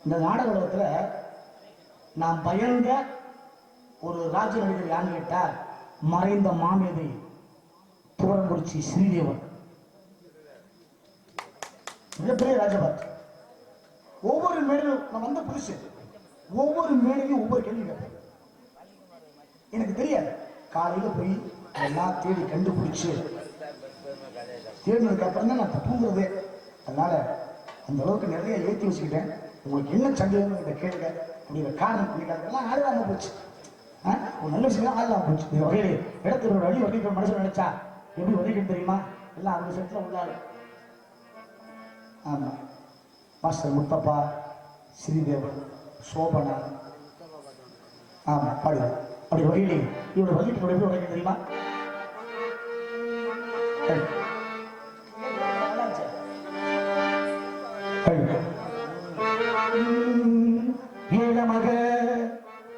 இந்த நாடக உலகத்துல நான் பயந்த ஒரு ராஜ நடிகர் யான்னு கேட்டா மறைந்த மாமேதை துவரங்குறிச்சி ஸ்ரீதேவன். மிகப்பெரிய ராஜபாத். ஒவ்வொரு மேடையும் நான் வந்த புதுசு, ஒவ்வொரு மேடையும் ஒவ்வொரு கேள்வி கேட்பேன். எனக்கு தெரியாது. காலையில போய் எல்லாம் தேடி கண்டுபிடிச்சு தேடினதுக்கு அப்புறம் தான் நான் தூங்குறதே. அதனால அந்த அளவுக்கு நிறைய ஏற்றி வச்சுக்கிட்டேன். உங்களுக்கு என்ன சந்தேகம் இதை கேளுங்க அப்படிங்கிற காரணம் பண்ணிக்கலாம். ஆளாம போச்சு, ஒரு நல்ல விஷயம் ஆளாம போச்சு. இந்த வகையில் இடத்துல ஒரு அடி வரைக்கும் மனசுல நினைச்சா எப்படி வரைக்கும் தெரியுமா? எல்லாம் அவங்க செட்டில் உள்ளாரு. ஆமா, மாஸ்டர் முத்தப்பா, ஸ்ரீதேவன், சோபனா. ஆமா, பாடு. அப்படி வகையில் இவரோட வகைக்கு எப்படி வரைக்கும் தெரியுமா? ஈழமக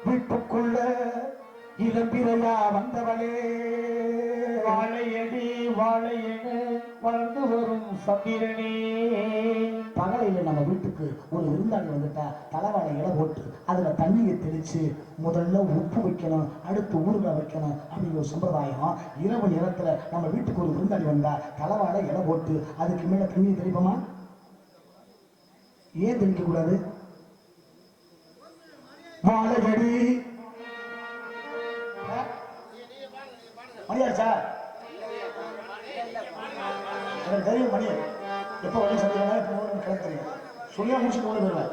வீட்டுக்குள்ள இளம்பிரையா வந்தவளே, வாழையடி வாழையென வளர்ந்து வரும் சந்திரனே. பகலையில நம்ம வீட்டுக்கு ஒரு விருந்தாளி வந்துட்டா தலைவாழை இலை போட்டு அதுல தண்ணியை தெளிச்சு முதல்ல உப்பு வைக்கணும், அடுத்து ஊறுகாய் வைக்கணும் அப்படிங்கிற ஒரு சம்பிரதாயம். இரவு நேரத்துல நம்ம வீட்டுக்கு ஒரு விருந்தாளி வந்தா தலைவாழை இலை போட்டு அதுக்கு மேல தண்ணியை தெளிப்போமா? ஏன் தெளிக்க கூடாது? வாழையடி மணியாச்சா? எனக்கு தெரியும் மணி எப்போ வழி சொல்லுவாங்க, எப்போ கிளம்ப தெரியும். சொல்லியா முடிச்சுட்டு ஓடி வருவேன்.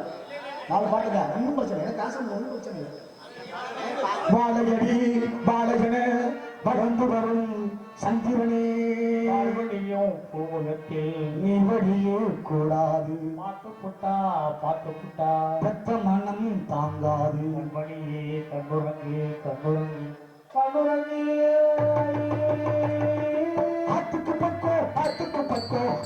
4 பாட்டுங்க, ஒன்றும் பிரச்சனை. எனக்கு காசு ஒன்றும் பிரச்சனை இல்லை. வாழையடி வாழையன வளர்ந்து வரும் சந்திரனே, வாழ்வழியும் பூவுலகே நீ வழியே கூடாது, பார்த்து புட்டா பெத்த மனம் தாங்காது, வழியே கண்ணுறங்கி கண்ணுறங்கி ஆத்துக்கு பக்கம்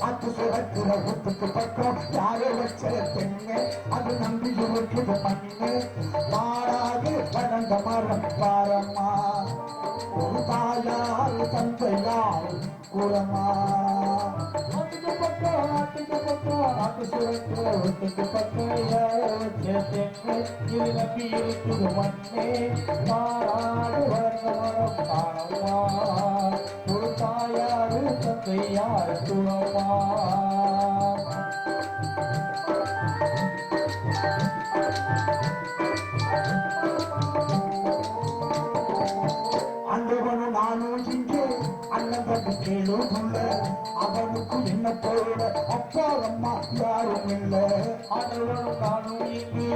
ஆத்து சுரக்கிற ஊத்துக்கு பக்கம் யாரை வச்ச பெண்ணு அது நம்பி இருக்குது மண்ணு. மாறாது வளர்ந்த மரம் பாரம்மா, ஒரு தாயார் தந்தையார் குலமா. ஆத்துக்கு பக்கம் ஆத்து சுரக்கிற ஊத்துக்கு பக்கம் யாரை வச்ச பெண்ணு இது நம்பி இருக்குது மண்ணே. மாறாது வளர்ந்த மரம் பாரம்மா, ஒரு தாயாரு தந்தையார் குலமா. அந்தவனும் நானும் இங்கே அண்ணன் தம்பி கேளும் உள்ள, அவனுக்கு என்ன போல அப்பா அம்மா யாரும் இல்லை. ஆண்டவனும் நானும் இங்கே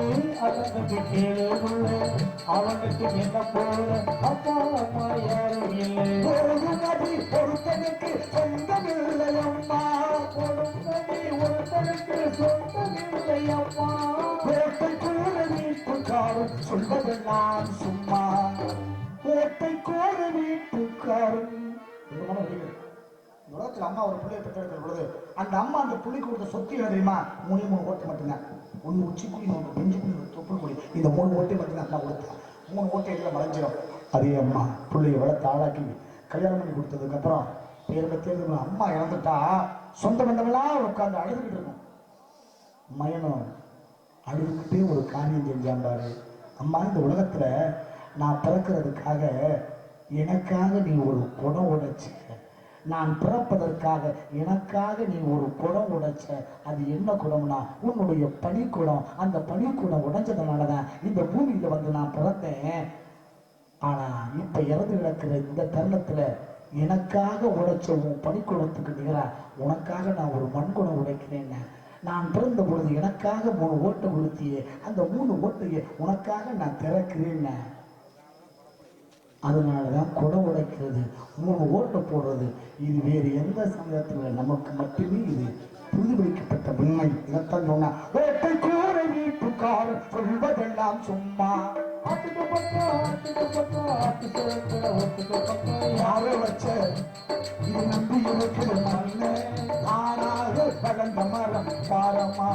அதற்கு கேளுள்ள, அவனுக்கு என்ன போல அப்பா அம்மா யாரும் இல்லை. ஒரு நதி ஒருத்தனுக்கு சொந்தமில்லை அம்மா, ஒருத்தனுக்கு சொந்தமில்லை அம்மா. கோட்டைக்குள்ள வீட்டுக்காரும் சொல்வதெல்லாம் சும்மா, கோட்டைக்கோர வீட்டுக்காரும். உலகத்தில் அம்மா ஒரு பிள்ளையை பெற்றெடுக்கிற பொழுது அந்த அம்மா அந்த புள்ளிக்கு கொடுத்த சொத்து என்ன தெரியுமா? 3 ஓட்டு மட்டும்தான். 1 உச்சி குழி, 1 பெஞ்சு குழி, 1 தொப்புள் குழி. இந்த 3 ஓட்டை மட்டும்தான் அம்மா கொடுத்தா. 3 ஓட்டை எல்லாம் மறைஞ்சிடும். அதே அம்மா பிள்ளைய வளர்த்து ஆளாக்கி கல்யாணம் பண்ணி கொடுத்ததுக்கு அப்புறம் பேருமை தேர்தல் அம்மா இறந்துட்டா சொந்த பந்தமெல்லாம் உட்காந்து அழுதுகிட்டு இருக்கும். மயனும் அழுதுகிட்டே ஒரு காரியம் செஞ்சான் பாரு. அம்மா, இந்த உலகத்துல நான் பிறக்கிறதுக்காக எனக்காக நீ ஒரு குடம் உடைச்ச, நான் பிறப்பதற்காக எனக்காக நீ ஒரு குடம் உடைச்ச. அது என்ன குடம்னா உன்னுடைய பனிக்குடம். அந்த பனிக்குடம் உடைஞ்சதுனாலதான் இந்த பூமியில வந்து நான் பிறந்தேன். ஆனா இப்ப இறந்து கிடக்கிற இந்த தருணத்துல எனக்காக உடைச்ச உன் பனிக்குடத்துக்கு நிகரா உனக்காக நான் ஒரு மண்குடம் உடைக்கிறேன். நான் பிறந்த பொழுது எனக்காக 3 ஓட்டை கொடுத்தியே, அந்த 3 ஓட்டையை உனக்காக நான் திறக்கிறேன். அதனாலதான் குடம் உடைக்கிறது, 3 ஓட்டை போடுறது, இது வேறு எந்த சமயத்துல நமக்கு மட்டுமே இது புரிதுபிடிக்கப்பட்ட உண்மை. இதைத்தான் சொன்னா ஓட்டை கூரை வீட்டுக்காரர் சொல்வதெல்லாம் சும்மா. யாரோ வச்ச இது நம்பி இருக்கிற மண்ணு நானாக வளர்ந்த மரம் காரமா.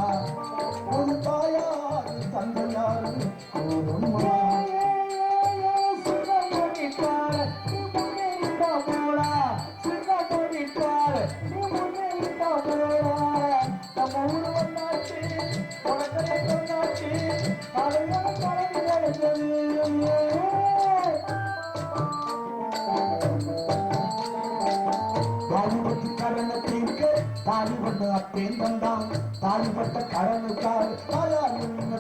ஒரு தாயாரு தந்தையாரு கூறுமா. தாலிபட்ட அப்பேன் தந்தான், தாலிபட்ட கடனுக்காக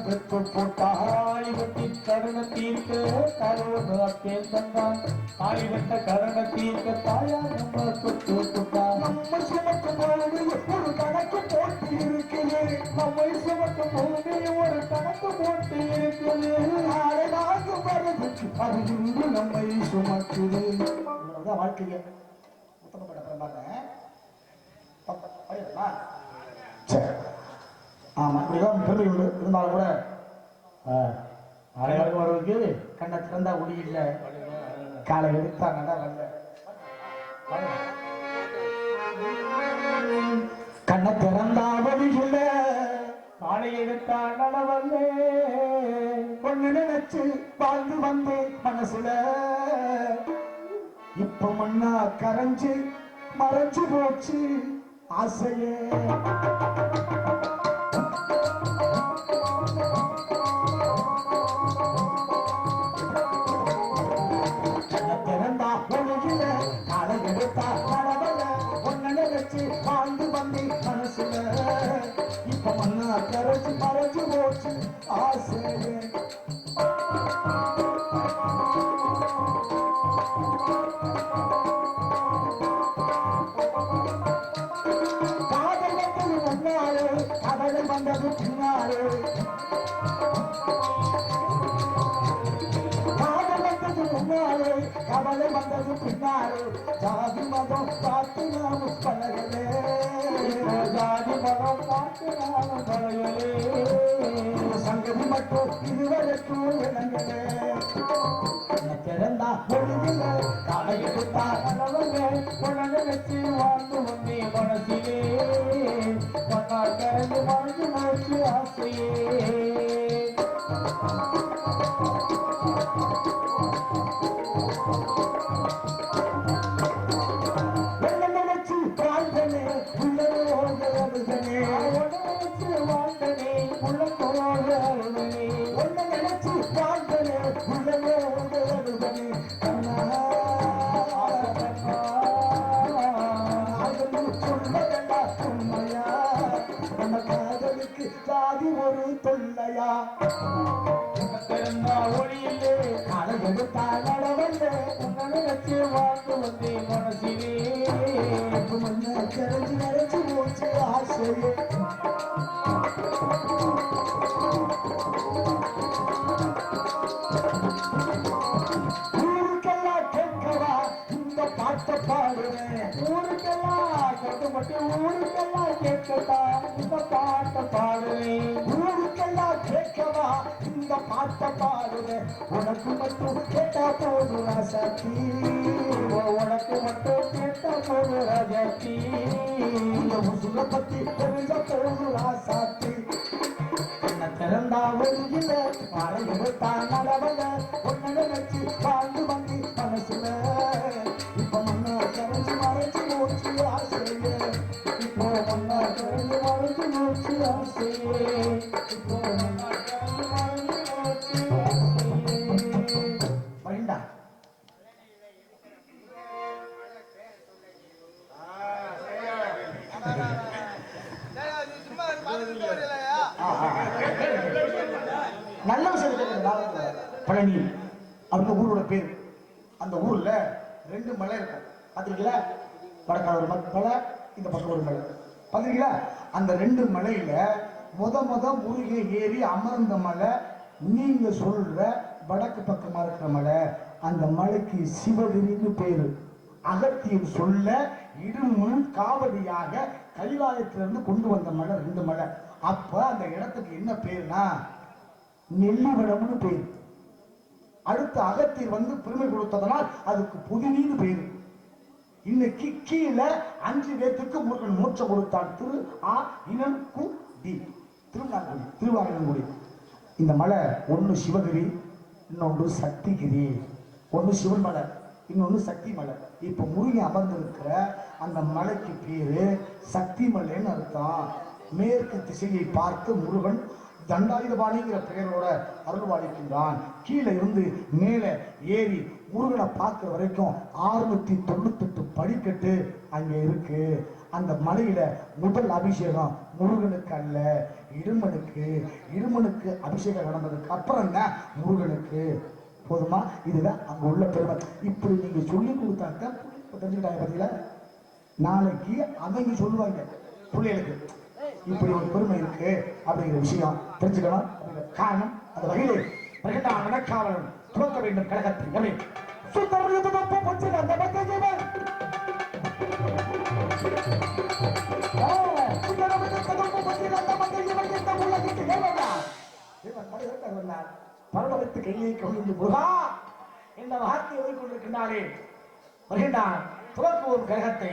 பெற்று போட்டார். தாலிபட்டி கடனத்தீர்க்க கடவுள் அப்பேன் தந்தான், தாலிபட்ட கடனத்தீர்க்க தாயார் நம்ம பெற்று போட்டார். நம்ம சுமக்கும் போது ஒரு கணக்கு போட்டு இருக்குது, நம்மை சுமக்கும் போது ஒரு கணக்கு போட்டு இருக்குது. நாளை நாக்கு வருதுக்கு அது இன்று நம்மை சுமக்குது. வாழ்க்கைய உத்தமப்பட்ட பிரபாக ஆமா இப்படிதான் பெருமை உண்டு. இருந்தாலும் கூட அடையாளம் வருவதுக்கு கண்ணை திறந்தா ஒளி இல்லை, காலை எடுத்தா நட வரல. கண்ணை திறந்தா ஒளி இல்லை, காலை எடுத்தா நட வரல. ஒண்ணு நினைச்சு வாழ்ந்து வந்தேன் மனசுல, இப்ப மண்ணா கரைஞ்சு மறைஞ்சு போச்சு ஆசையே. திறந்தா ஒழுகில காலை எடுத்தா கடவுள ஒன்ன நினைச்சு வாழ்ந்து வந்தி மனசுல, இப்ப மண்ணா கரைஞ்சு மறைஞ்சு போச்சு ஆசையே. வந்தது பின்னாலே காதல் வந்தது முன்னாலே, கவலை வந்தது பின்னாலே. ஜாதி மதம் பார்த்து நாமும் பழகலே, ஜாதி மதம் பார்த்து நாமும் பழகலே. சங்கதி மட்டும் இதுவரைக்கும் இளங்கலே. திறந்தா ஒழுங்கில காலை எடுத்தா கணவனே உடனே வச்சு வாழ்ந்து வந்தே மனசிலே, மண்ணால் கரைந்து மறைஞ்சு போச்சு ஆசையே. என்ன நினைச்சு வாழ்ந்தனே உள்ளோடு அழுதனே, நினைச்சு வாழ்ந்தனே உள்ளோடு அழுதனே, ஒன்ன நினைச்சு வாழ்ந்தனே உள்ளோடு அழுதனே. காதலுக்கு ஜாதி ஒரு தொல்லையா. திறந்தா ஒளியிலே காலை எடுத்தா நடவல்ல, உன்னை வச்சு வாழ்ந்து வந்தே மனசிலே, மண்ண கரைஞ்சு கரைஞ்சு போச்சு ஆசையே. ஊருக்கெல்லாம் கேட்கவா இந்த பாட்டை பாடுவேன், ஊருக்கெல்லாம் கட்டுப்பட்டு ஊருக்கெல்லாம் கேட்கட்டா இந்த பாட்டை பாடுவேன். ஊருக்கெல்லாம் கேட்கவா இந்த பாட்டை பாடுவேன், உனக்கு மட்டும் கேட்டா போதும் ராசாத்தி, உனக்கு மட்டும் கேட்டா போதும் ராஜாத்தி, இந்த முசுல பத்தி தெரிஞ்ச போதும் ராசாத்தி. திறந்தா ஒழுங்கில மறை எடுத்தா நடவல, உன்னை நல்ல விஷயம் கேட்கறது. பழனி அந்த ஊரோட பேர். அந்த ஊர்ல 2 மலை இருக்கும். பாத்தீங்களா? வடக்கால ஒரு மலை, இந்த பக்கம் ஒரு மலை. பாத்தீங்களா? அந்த 2 மலையில முத முருகன் ஏறி அமர்ந்த மலை நீங்க சொல்ற வடக்கு பக்கமா இருக்கிற மலை. அந்த மலைக்கு சிவகிரின்னு பேரு. அகத்தியர் சொல்ல இடுமுன் காவடியாக கைலாயத்திலிருந்து கொண்டு வந்த மலை 2 மலை. அப்ப அந்த இடத்துக்கு என்ன பேருனா நெல்லிவனம்னு பேரு. அடுத்து அகத்தியர் வந்து பெருமை கொடுத்ததனால் அதுக்கு புதினின்னு பேரு. இன்னைக்கு கீழே 5 பேத்துக்கு முருகன் மோட்சம் கொடுத்தான். திரு ஆ இனன் கு டி திருவாரூர். இந்த மலை ஒன்று சிவகிரி, இன்னொன்று சக்திகிரி. ஒன்று சிவன் மலை, இன்னொன்று சக்தி மலை. இப்ப முருகன் அமர்ந்திருக்கிற அந்த மலைக்கு பேரு சக்தி மலைன்னு அர்த்தம். மேற்கு திசையை பார்த்து முருகன் தண்டாயுதபாணிங்கிற பெயரோட அருள்வாளிக்கின்றான். கீழே இருந்து மேலே ஏறி முருகனை பார்க்கிற வரைக்கும் 698 படிக்கட்டு அங்கே இருக்கு. அந்த மலையில முதல் அபிஷேகம் முருகனுக்கு அல்ல, இடுமனுக்கு. இடுமனுக்கு அபிஷேகம் நடந்ததுக்கு அப்புறம் தான் முருகனுக்கு. போதுமா? இதுதான் அங்க உள்ள பெருமை. இப்படி நீங்க சொல்லி கொடுத்தாக்க தெரிஞ்சுக்கிட்டாங்க. பார்த்தீங்களா? நாளைக்கு அவங்க சொல்லுவாங்க பிள்ளைகளுக்கு இப்படி ஒரு பெருமை இருக்கு அப்படிங்கிற விஷயம் தெரிஞ்சுக்கணும். காரணம் அந்த வகையிலே பிரகடான நடக்காவலன் துவக்க வேண்டும் கழகத்தை. பரவத்து கையை கொண்டு முருகா என்ற வார்த்தை ஓடிக்கொண்டிருக்கின்றாரே வருகின்றான் துவக்குவோம் கழகத்தை.